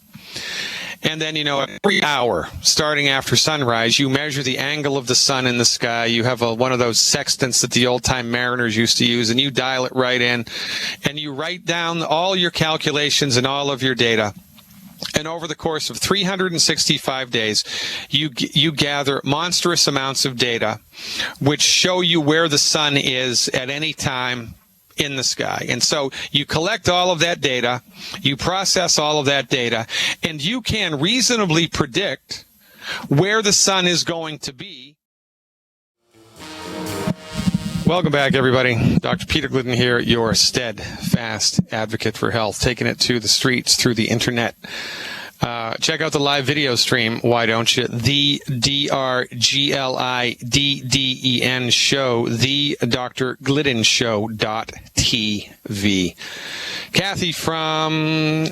And then, every hour, starting after sunrise, you measure the angle of the sun in the sky. You have one of those sextants that the old-time mariners used to use, and you dial it right in. And you write down all your calculations and all of your data. And over the course of 365 days, you gather monstrous amounts of data, which show you where the sun is at any time in the sky. And so you collect all of that data, you process all of that data, and you can reasonably predict where the sun is going to be. Welcome back, everybody. Dr. Peter Glidden here, your steadfast advocate for health, taking it to the streets through the internet. Check out the live video stream, why don't you? The DrGlidden show, the drglidden.show.tv. Kathy from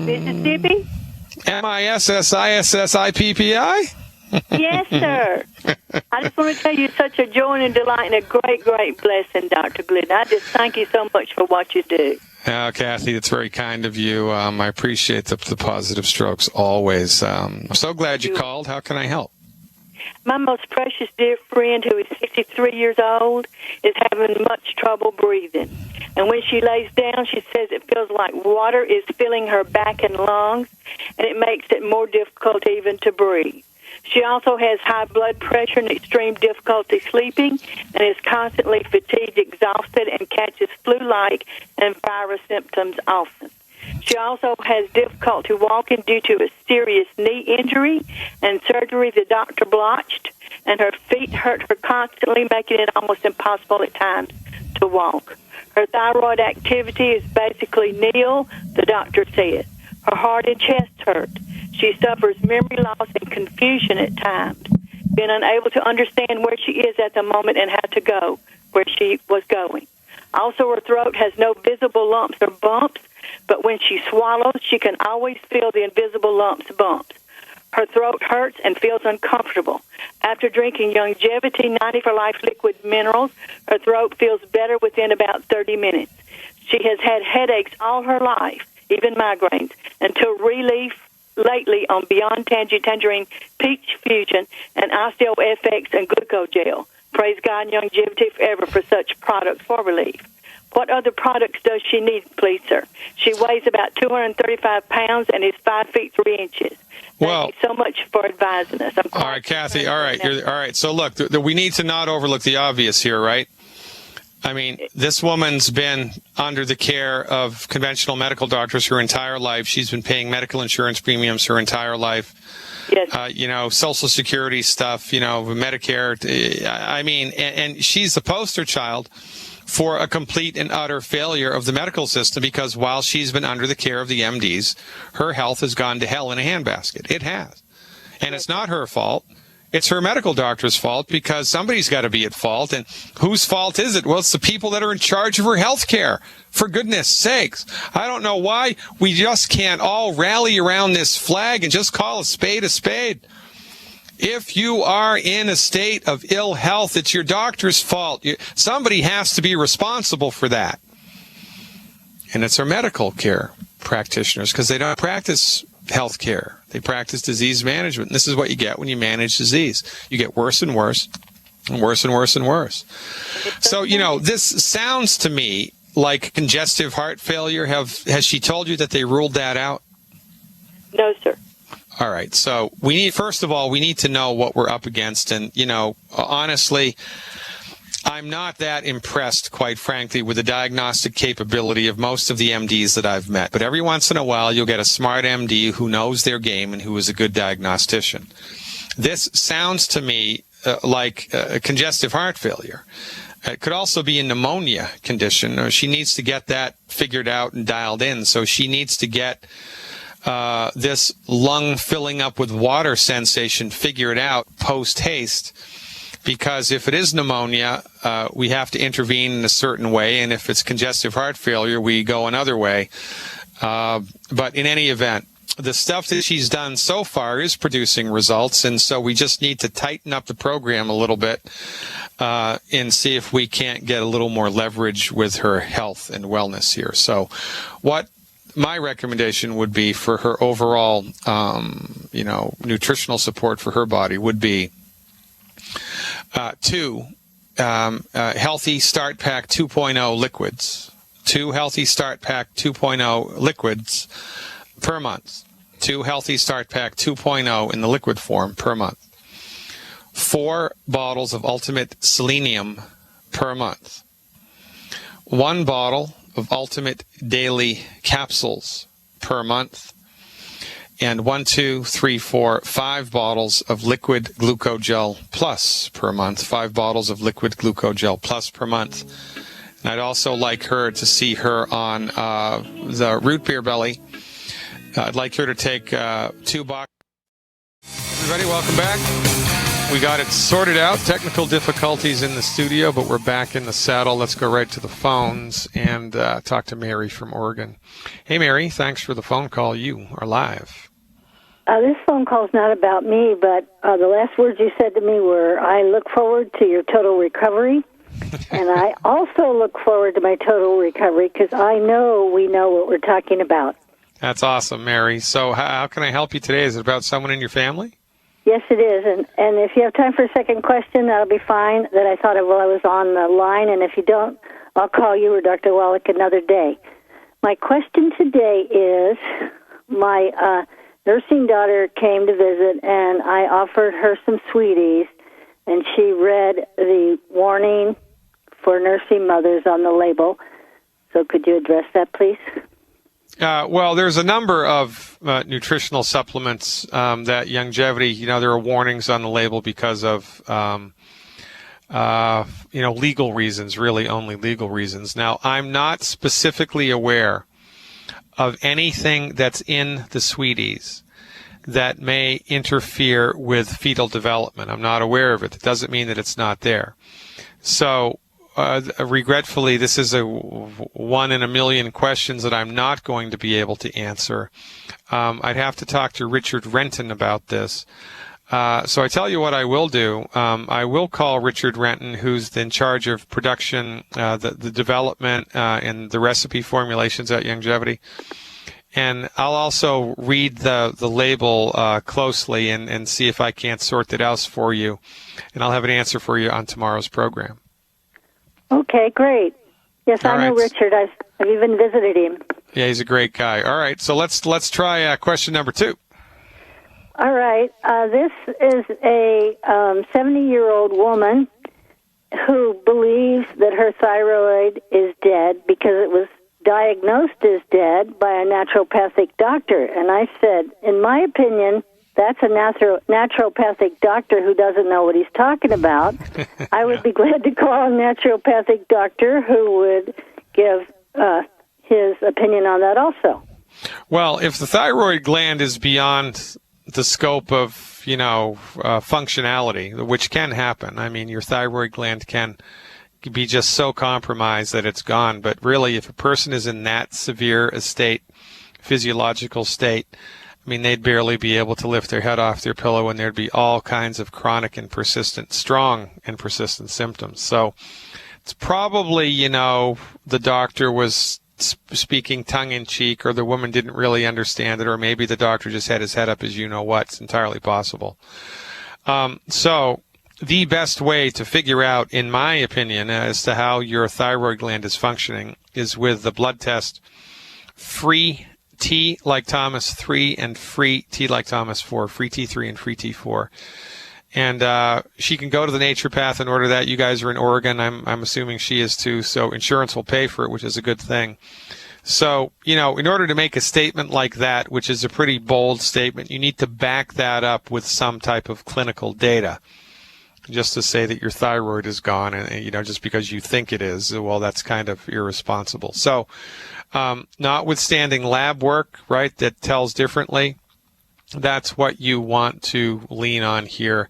Mississippi? MISSISSIPPI? Yes, sir. I just want to tell you, such a joy and delight and a great, great blessing, Dr. Glidden. I just thank you so much for what you do. Kathy, it's very kind of you. I appreciate the positive strokes always. I'm so glad you called. How can I help? My most precious dear friend, who is 63 years old, is having much trouble breathing. And when she lays down, she says it feels like water is filling her back and lungs, and it makes it more difficult even to breathe. She also has high blood pressure and extreme difficulty sleeping, and is constantly fatigued, exhausted, and catches flu-like and virus symptoms often. She also has difficulty walking due to a serious knee injury and surgery the doctor blotched, and her feet hurt her constantly, making it almost impossible at times to walk. Her thyroid activity is basically nil, the doctor said. Her heart and chest hurt. She suffers memory loss and confusion at times, being unable to understand where she is at the moment and how to go where she was going. Also, her throat has no visible lumps or bumps, but when she swallows, she can always feel the invisible lumps, bumps. Her throat hurts and feels uncomfortable. After drinking Longevity 90 for Life liquid minerals, her throat feels better within about 30 minutes. She has had headaches all her life, even migraines, until relief lately on Beyond Tangerine Peach Fusion and OsteoFX and Glucogel. Praise God and Longevity Forever for such products for relief. What other products does she need, please, sir? She weighs about 235 pounds and is 5 feet 3 inches. Thank you so much for advising us. All right, Kathy. All right. All right. So, look, we need to not overlook the obvious here, right? I mean, this woman's been under the care of conventional medical doctors her entire life. She's been paying medical insurance premiums her entire life. Yes. Social Security stuff, Medicare. I mean, and she's the poster child for a complete and utter failure of the medical system, because while she's been under the care of the MDs, her health has gone to hell in a handbasket. It has. And it's not her fault. It's her medical doctor's fault, because somebody's got to be at fault. And whose fault is it? Well, it's the people that are in charge of her health care. For goodness sakes. I don't know why we just can't all rally around this flag and just call a spade a spade. If you are in a state of ill health, it's your doctor's fault. Somebody has to be responsible for that. And it's our medical care practitioners, because they don't practice health care. They practice disease management. And this is what you get when you manage disease. You get worse and worse and worse and worse and worse. So, this sounds to me like congestive heart failure. Has she told you that they ruled that out? No, sir. All right. So first of all, we need to know what we're up against. And, honestly, I'm not that impressed, quite frankly, with the diagnostic capability of most of the MDs that I've met. But every once in a while, you'll get a smart MD who knows their game and who is a good diagnostician. This sounds to me like congestive heart failure. It could also be a pneumonia condition. She needs to get that figured out and dialed in. So she needs to get this lung filling up with water sensation figured out post haste, because if it is pneumonia, we have to intervene in a certain way, and if it's congestive heart failure, we go another way. But in any event, the stuff that she's done so far is producing results, and so we just need to tighten up the program a little bit and see if we can't get a little more leverage with her health and wellness here. So what my recommendation would be for her overall, nutritional support for her body would be two Healthy Start Pack 2.0 liquids. 2 Healthy Start Pack 2.0 liquids per month. 2 Healthy Start Pack 2.0 in the liquid form per month. 4 bottles of Ultimate Selenium per month. 1 bottle of Ultimate Daily Capsules per month. And 5 bottles of Liquid Glucogel Plus per month. 5 bottles of Liquid Glucogel Plus per month. And I'd also like her to see her on the Root Beer Belly. I'd like her to take 2 boxes. Everybody, welcome back. We got it sorted out. Technical difficulties in the studio, but we're back in the saddle. Let's go right to the phones and talk to Mary from Oregon. Hey, Mary, thanks for the phone call. You are live. This phone call is not about me, but the last words you said to me were, I look forward to your total recovery. And I also look forward to my total recovery because I know we know what we're talking about. That's awesome, Mary. So how can I help you today? Is it about someone in your family? Yes, it is. And if you have time for a second question, that'll be fine. That I thought of while I was on the line. And if you don't, I'll call you or Dr. Wallach another day. My question today is my nursing daughter came to visit, and I offered her some sweeties, and she read the warning for nursing mothers on the label. So could you address that, please? Well, there's a number of nutritional supplements that Youngevity, there are warnings on the label because of, legal reasons, really only legal reasons. Now, I'm not specifically aware of anything that's in the sweeties that may interfere with fetal development. I'm not aware of it. It doesn't mean that it's not there. So, regretfully, this is a 1 in a million questions that I'm not going to be able to answer. I'd have to talk to Richard Renton about this. So I tell you what I will do. I will call Richard Renton, who's in charge of production, the development, and the recipe formulations at Youngevity. And I'll also read the label closely and see if I can't sort it out for you. And I'll have an answer for you on tomorrow's program. Okay, great. Yes, I know Richard. I've even visited him. Yeah, he's a great guy. All right, so let's try question number 2. All right. This is a 70-year-old woman who believes that her thyroid is dead because it was diagnosed as dead by a naturopathic doctor. And I said, in my opinion, that's a naturopathic doctor who doesn't know what he's talking about. I would be glad to call a naturopathic doctor who would give his opinion on that also. Well, if the thyroid gland is beyond the scope of, functionality, which can happen. I mean, your thyroid gland can be just so compromised that it's gone. But really, if a person is in that severe a state, physiological state, I mean, they'd barely be able to lift their head off their pillow, and there'd be all kinds of chronic and strong and persistent symptoms. So it's probably, the doctor was speaking tongue-in-cheek, or the woman didn't really understand it, or maybe the doctor just had his head up as you-know-what. It's entirely possible. So the best way to figure out, in my opinion, as to how your thyroid gland is functioning is with the blood test free T like Thomas 3 and free T like Thomas 4, free T3 and free T4. And she can go to the naturopath and order that. You guys are in Oregon. I'm assuming she is too. So insurance will pay for it, which is a good thing. So, in order to make a statement like that, which is a pretty bold statement, you need to back that up with some type of clinical data. Just to say that your thyroid is gone and just because you think it is, well, that's kind of irresponsible. So, notwithstanding lab work, right, that tells differently, that's what you want to lean on here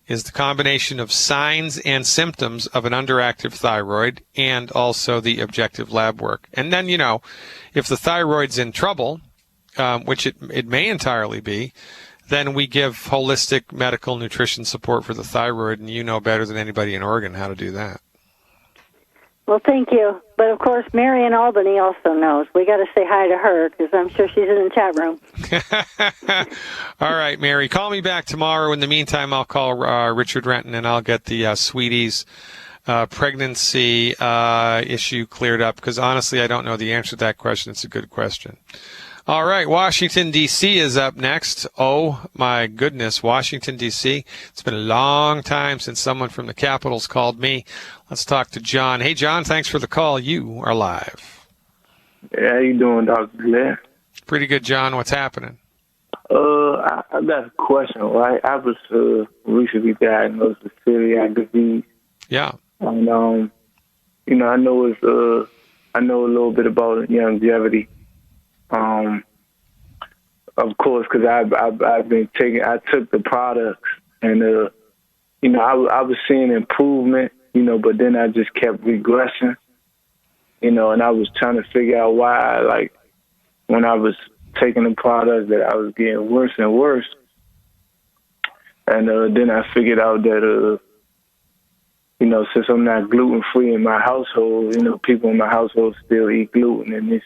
is the combination of signs and symptoms of an underactive thyroid and also the objective lab work. And then, if the thyroid's in trouble, which it may entirely be, then we give holistic medical nutrition support for the thyroid, and you know better than anybody in Oregon how to do that. Well, thank you. But, of course, Mary in Albany also knows. We got to say hi to her because I'm sure she's in the chat room. All right, Mary. Call me back tomorrow. In the meantime, I'll call Richard Renton, and I'll get the Sweeties pregnancy issue cleared up because, honestly, I don't know the answer to that question. It's a good question. All right, Washington, D.C. is up next. Oh, my goodness, Washington, D.C. It's been a long time since someone from the Capitol's called me. Let's talk to John. Hey, John, thanks for the call. You are live. Hey, how you doing, Dr. Blair? Pretty good, John. What's happening? I got a question, right? I was recently diagnosed with celiac disease. Yeah. And, I know I know a little bit about longevity. Of course, because I've been I took the products, and I was seeing improvement, but then I just kept regressing, and I was trying to figure out why, like, when I was taking the products, that I was getting worse and worse, and then I figured out that since I'm not gluten free in my household, people in my household still eat gluten, and it's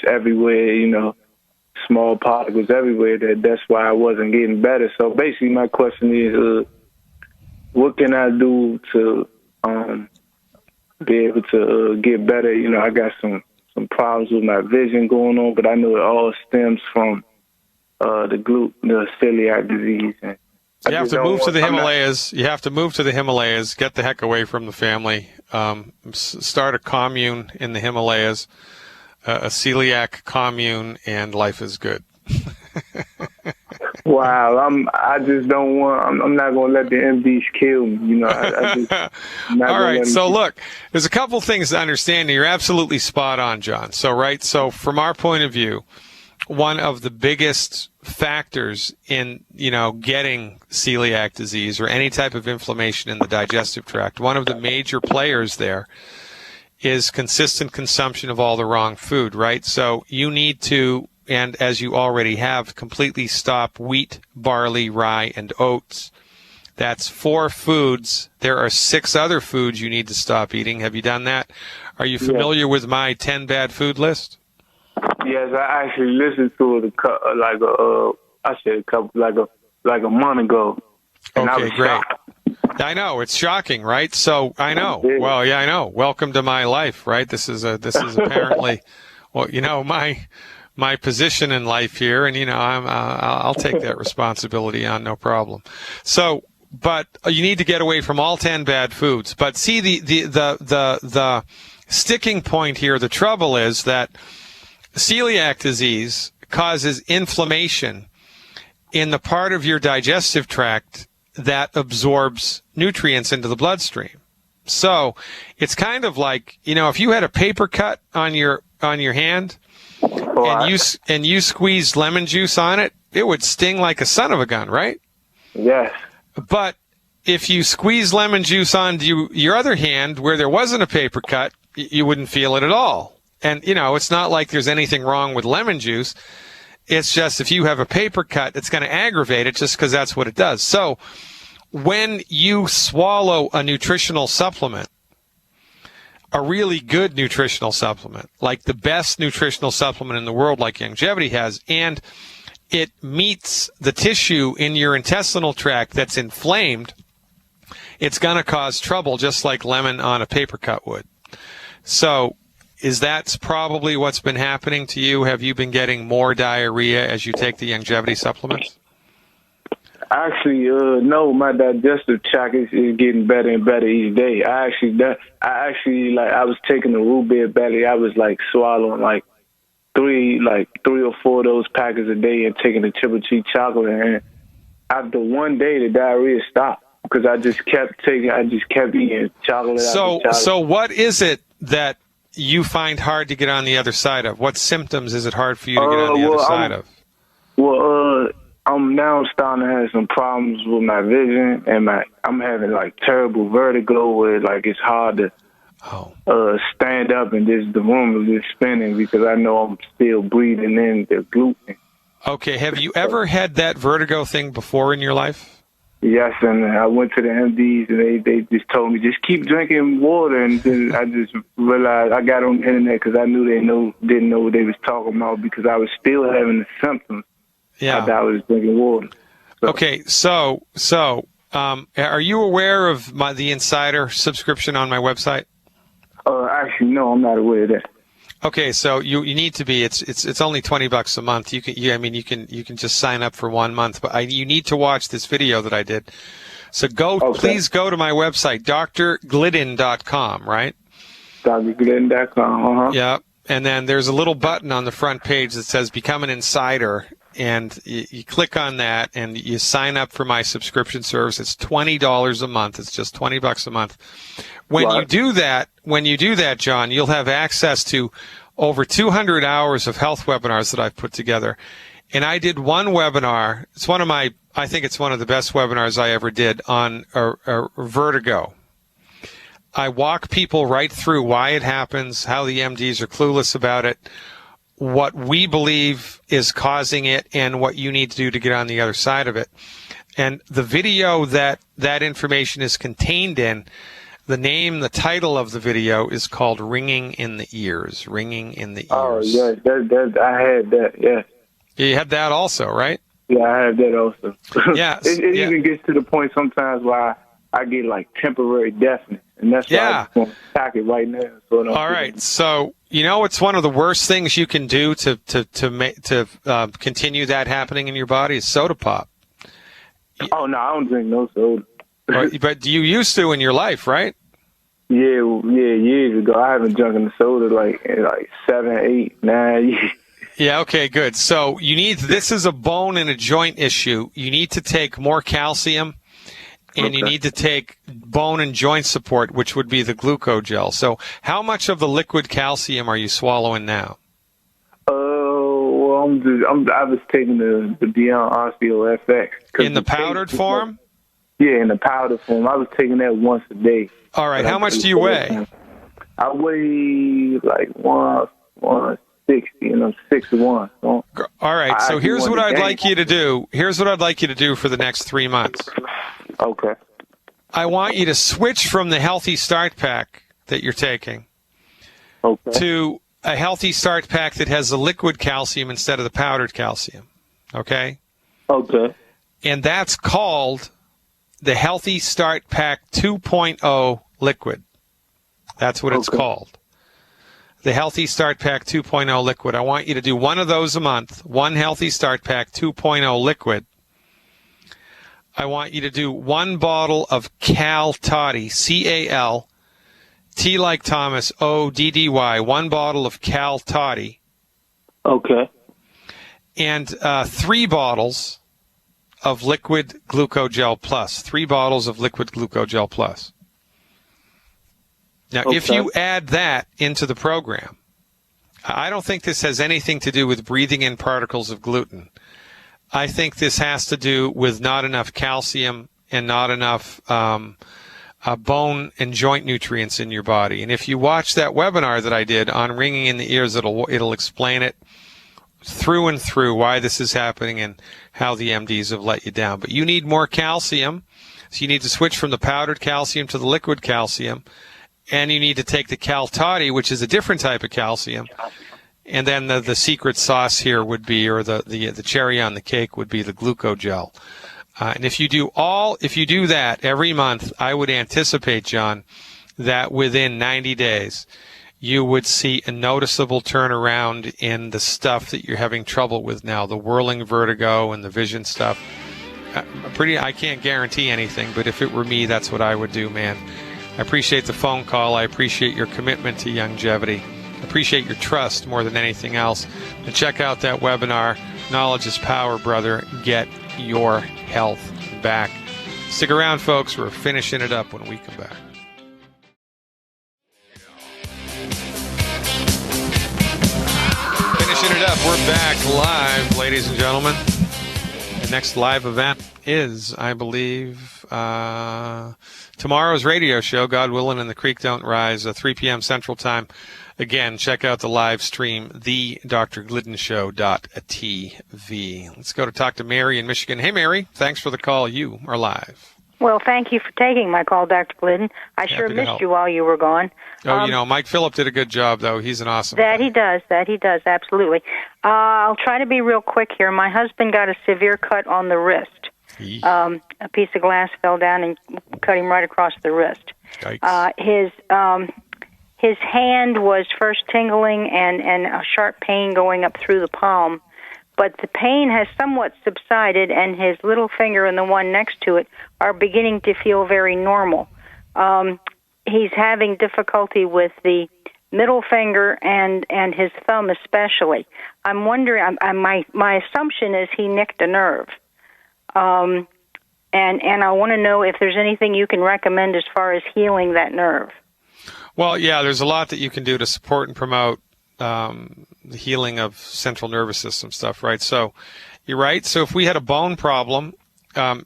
everywhere, small particles everywhere. That's why I wasn't getting better. So basically, my question is, what can I do to be able to get better? I got some problems with my vision going on, but I know it all stems from the celiac disease. And you have to move to the Himalayas. You have to move to the Himalayas. Get the heck away from the family. Start a commune in the Himalayas, a celiac commune, and life is good. Wow, I just don't want. I'm not going to let the MDs kill me. All right. So look, there's a couple things to understand. You're absolutely spot on, John. So from our point of view, one of the biggest factors in, getting celiac disease or any type of inflammation in the digestive tract, one of the major players there is consistent consumption of all the wrong food, right? So you need to, and as you already have, completely stop wheat, barley, rye, and oats. That's 4 foods. There are 6 other foods you need to stop eating. Have you done that? Are you familiar with my 10 bad food list? Yes, I actually listened to it like a month ago. And okay, I was great. shocked. I know, it's shocking, right? So I know. Well, yeah, I know. Welcome to my life, right? This is apparently, my position in life here, and I'll take that responsibility on, no problem. So, but you need to get away from all 10 bad foods. But see, the sticking point here, the trouble is that celiac disease causes inflammation in the part of your digestive tract that absorbs nutrients into the bloodstream. So it's kind of like, if you had a paper cut on your hand and you squeezed lemon juice on it, it would sting like a son of a gun, right? Yes. But if you squeeze lemon juice onto your other hand where there wasn't a paper cut, you wouldn't feel it at all. And, it's not like there's anything wrong with lemon juice. It's just if you have a paper cut, it's going to aggravate it just because that's what it does. So when you swallow a nutritional supplement, a really good nutritional supplement, like the best nutritional supplement in the world, like Longevity has, and it meets the tissue in your intestinal tract that's inflamed, it's going to cause trouble just like lemon on a paper cut would. So that's probably what's been happening to you? Have you been getting more diarrhea as you take the Longevity supplements? Actually, no. My digestive tract is getting better and better each day. I was taking the root beer belly. I was swallowing three or four of those packets a day and taking the triple cheese chocolate. And after one day, the diarrhea stopped because I just kept eating chocolate. So what is it that you find hard to get on the other side of? What symptoms is it hard for you to get on the other side of? Well, I'm now starting to have some problems with my vision, and I'm having like terrible vertigo where like it's hard to stand up, and the room is just spinning because I know I'm still breathing in the gluten. Okay, have you ever had that vertigo thing before in your life? Yes, and I went to the MDs, and they just told me, just keep drinking water, and then I just realized I got on the internet because I knew didn't know what they was talking about because I was still having the symptoms. Yeah. After I was drinking water. So. Okay, so are you aware of the Insider subscription on my website? Actually, no, I'm not aware of that. Okay, so you need to be. It's only $20 a month. You can just sign up for 1 month, but you need to watch this video that I did. So please go to my website, drglidden.com, right? drglidden.com. Yeah, and then there's a little button on the front page that says "Become an Insider." And you click on that, and you sign up for my subscription service. It's $20 a month. It's just $20 a month. When you do that, John, you'll have access to over 200 hours of health webinars that I've put together. And I did one webinar. I think it's one of the best webinars I ever did on vertigo. I walk people right through why it happens, how the MDs are clueless about it, what we believe is causing it, and what you need to do to get on the other side of it. And the video that information is contained in, the title of the video is called Ringing in the Ears. Ringing in the Ears. Oh, yeah, I had that, yeah. You had that also, right? Yeah, I have that also. Yeah. It even gets to the point sometimes where I get like temporary deafness. And that's why I just want to attack it right now. So all right. So, it's one of the worst things you can do to continue that happening in your body is soda pop. Oh, no, I don't drink no soda. But you used to in your life, right? Yeah, years ago. I haven't drunk a soda like 7, 8, 9 years. Yeah, okay, good. So this is a bone and a joint issue. You need to take more calcium. And you need to take bone and joint support, which would be the glucogel. So how much of the liquid calcium are you swallowing now? Well, I was taking the Beyond Osteo FX. In the powdered form? Yeah, in the powdered form. I was taking that once a day. All right. How much do you weigh? I weigh like 160, and I'm 6'1". So all right. So here's what I'd like you to do. Here's what I'd like you to do for the next 3 months. Okay. I want you to switch from the Healthy Start Pack that you're taking to a Healthy Start Pack that has the liquid calcium instead of the powdered calcium. Okay? Okay. And that's called the Healthy Start Pack 2.0 liquid. That's what it's called. The Healthy Start Pack 2.0 liquid. I want you to do one of those a month, one Healthy Start Pack 2.0 liquid. I want you to do one bottle of Cal Toddy, C-A-L, T like Thomas, O-D-D-Y, one bottle of Cal Toddy. Okay. And 3 bottles of Liquid Glucogel Plus. 3 bottles of Liquid Glucogel Plus. Now, if you add that into the program, I don't think this has anything to do with breathing in particles of gluten. I think this has to do with not enough calcium and not enough bone and joint nutrients in your body. And if you watch that webinar that I did on Ringing in the Ears, it'll explain it through and through why this is happening and how the MDs have let you down. But you need more calcium, so you need to switch from the powdered calcium to the liquid calcium, and you need to take the Cal Toddy, which is a different type of calcium. And then the secret sauce here would be, or the cherry on the cake would be the glucogel. And if you do that every month, I would anticipate, John, that within 90 days, you would see a noticeable turnaround in the stuff that you're having trouble with now, the whirling vertigo and the vision stuff. I can't guarantee anything, but if it were me, that's what I would do, man. I appreciate the phone call. I appreciate your commitment to longevity. I appreciate your trust more than anything else. And check out that webinar, Knowledge is Power, brother. Get your health back. Stick around, folks. We're finishing it up when we come back. Finishing it up. We're back live, ladies and gentlemen. And next live event is, I believe, tomorrow's radio show, God willing, and the Creek Don't Rise, 3 p.m. Central Time. Again, check out the live stream, thedrglidden.show.tv. Let's go to talk to Mary in Michigan. Hey, Mary, thanks for the call. You are live. Well, thank you for taking my call, Dr. Glidden. I sure missed you while you were gone. Oh, Mike Phillip did a good job, though. He's an awesome guy. That he does, absolutely. I'll try to be real quick here. My husband got a severe cut on the wrist. A piece of glass fell down and cut him right across the wrist. His hand was first tingling and a sharp pain going up through the palm, but the pain has somewhat subsided, and his little finger and the one next to it are beginning to feel very normal. He's having difficulty with the middle finger and his thumb especially. I'm wondering, my assumption is he nicked a nerve. And I want to know if there's anything you can recommend as far as healing that nerve. Well, yeah, there's a lot that you can do to support and promote the healing of central nervous system stuff, right? So you're right. So if we had a bone problem,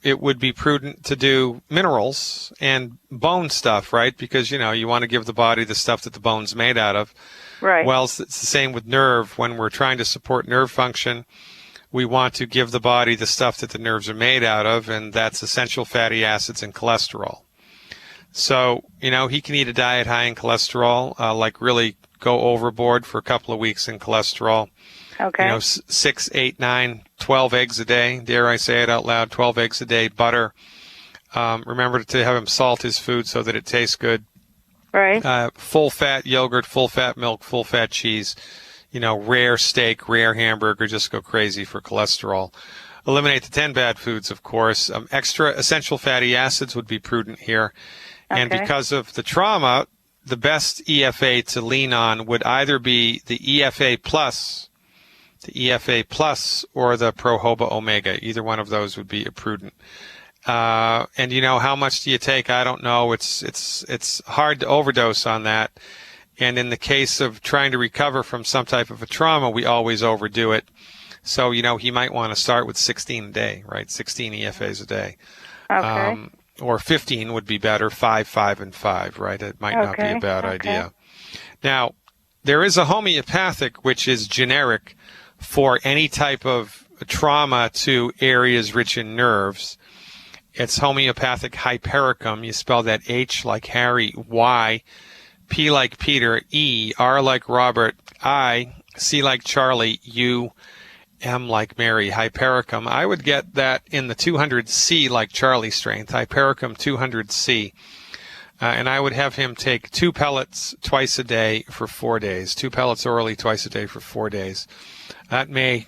it would be prudent to do minerals and bone stuff, right? Because, you want to give the body the stuff that the bone's made out of. Right. Well, it's the same with nerve. When we're trying to support nerve function, we want to give the body the stuff that the nerves are made out of, and that's essential fatty acids and cholesterol. So, he can eat a diet high in cholesterol, like really go overboard for a couple of weeks in cholesterol. Okay. 6, 8, 9, 12 eggs a day. Dare I say it out loud, 12 eggs a day, butter. Remember to have him salt his food so that it tastes good. Right. Full fat yogurt, full fat milk, full fat cheese. Rare steak, rare hamburger, just go crazy for cholesterol. Eliminate the 10 bad foods, of course. Extra essential fatty acids would be prudent here. Okay. And because of the trauma, the best EFA to lean on would either be the EFA Plus, or the Prohoba Omega. Either one of those would be prudent. And how much do you take? I don't know. It's hard to overdose on that. And in the case of trying to recover from some type of a trauma, we always overdo it. So, he might want to start with 16 a day, right? 16 EFAs a day. Okay. Or 15 would be better, 5, 5, and 5, right? It might not be a bad idea. Now, there is a homeopathic, which is generic for any type of trauma to areas rich in nerves. It's homeopathic hypericum. You spell that H like Harry, Y, P like Peter, E, R like Robert, I, C like Charlie, U, M like Mary, Hypericum. I would get that in the 200C like Charlie strength, Hypericum 200C. And I would have him take 2 pellets twice a day for 4 days, 2 pellets orally twice a day for 4 days. That may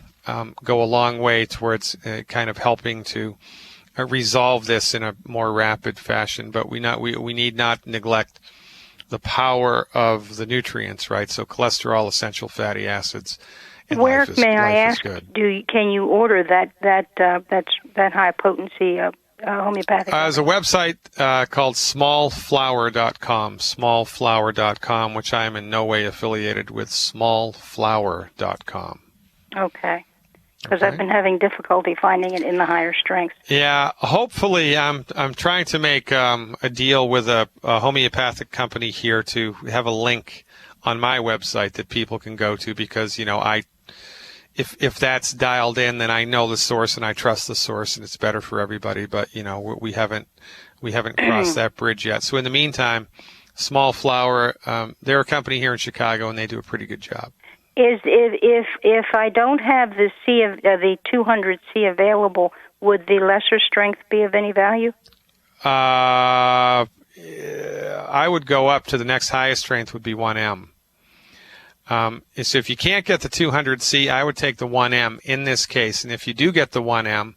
go a long way towards kind of helping to resolve this in a more rapid fashion, but we need not neglect the power of the nutrients, right? So cholesterol, essential fatty acids. Where may I ask? Can you order that high potency homeopathic? There's a website called smallflower.com, smallflower.com, which I am in no way affiliated with. Smallflower.com. Okay. Because I've been having difficulty finding it in the higher strength. Yeah, hopefully I'm trying to make a deal with a homeopathic company here to have a link on my website that people can go to, because if that's dialed in, then I know the source and I trust the source and it's better for everybody. But we haven't crossed that bridge yet. So in the meantime, Small Flower, they're a company here in Chicago and they do a pretty good job. If I don't have the the 200C available, would the lesser strength be of any value? I would go up to the next highest strength would be 1M. So if you can't get the 200C, I would take the 1M in this case. And if you do get the 1M,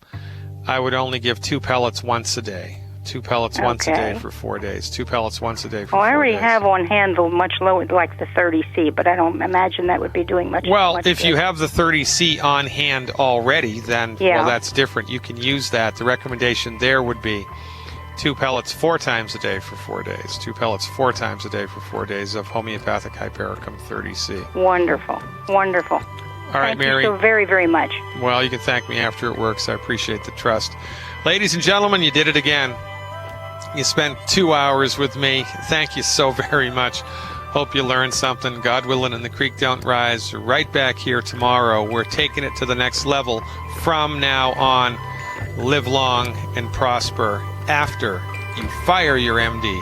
I would only give 2 pellets once a day. 2 pellets once a day for 4 days. 2 pellets once a day for 4 days. I already have on hand the much lower, like the 30C, but I don't imagine that would be doing much. Well, if good. you have the 30C on hand already, then well, that's different. You can use that. The recommendation there would be 2 pellets 4 times a day for 4 days. 2 pellets 4 times a day for 4 days of homeopathic Hypericum 30C. Wonderful. Wonderful. All right, Thank Mary. you so very, very much. Well, you can thank me after it works. I appreciate the trust. Ladies and gentlemen, you did it again. You spent 2 hours with me. Thank you so very much. Hope you learned something. God willing, and the creek don't rise. Right back here tomorrow. We're taking it to the next level from now on. Live long and prosper after you fire your MD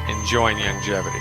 and join Longevity.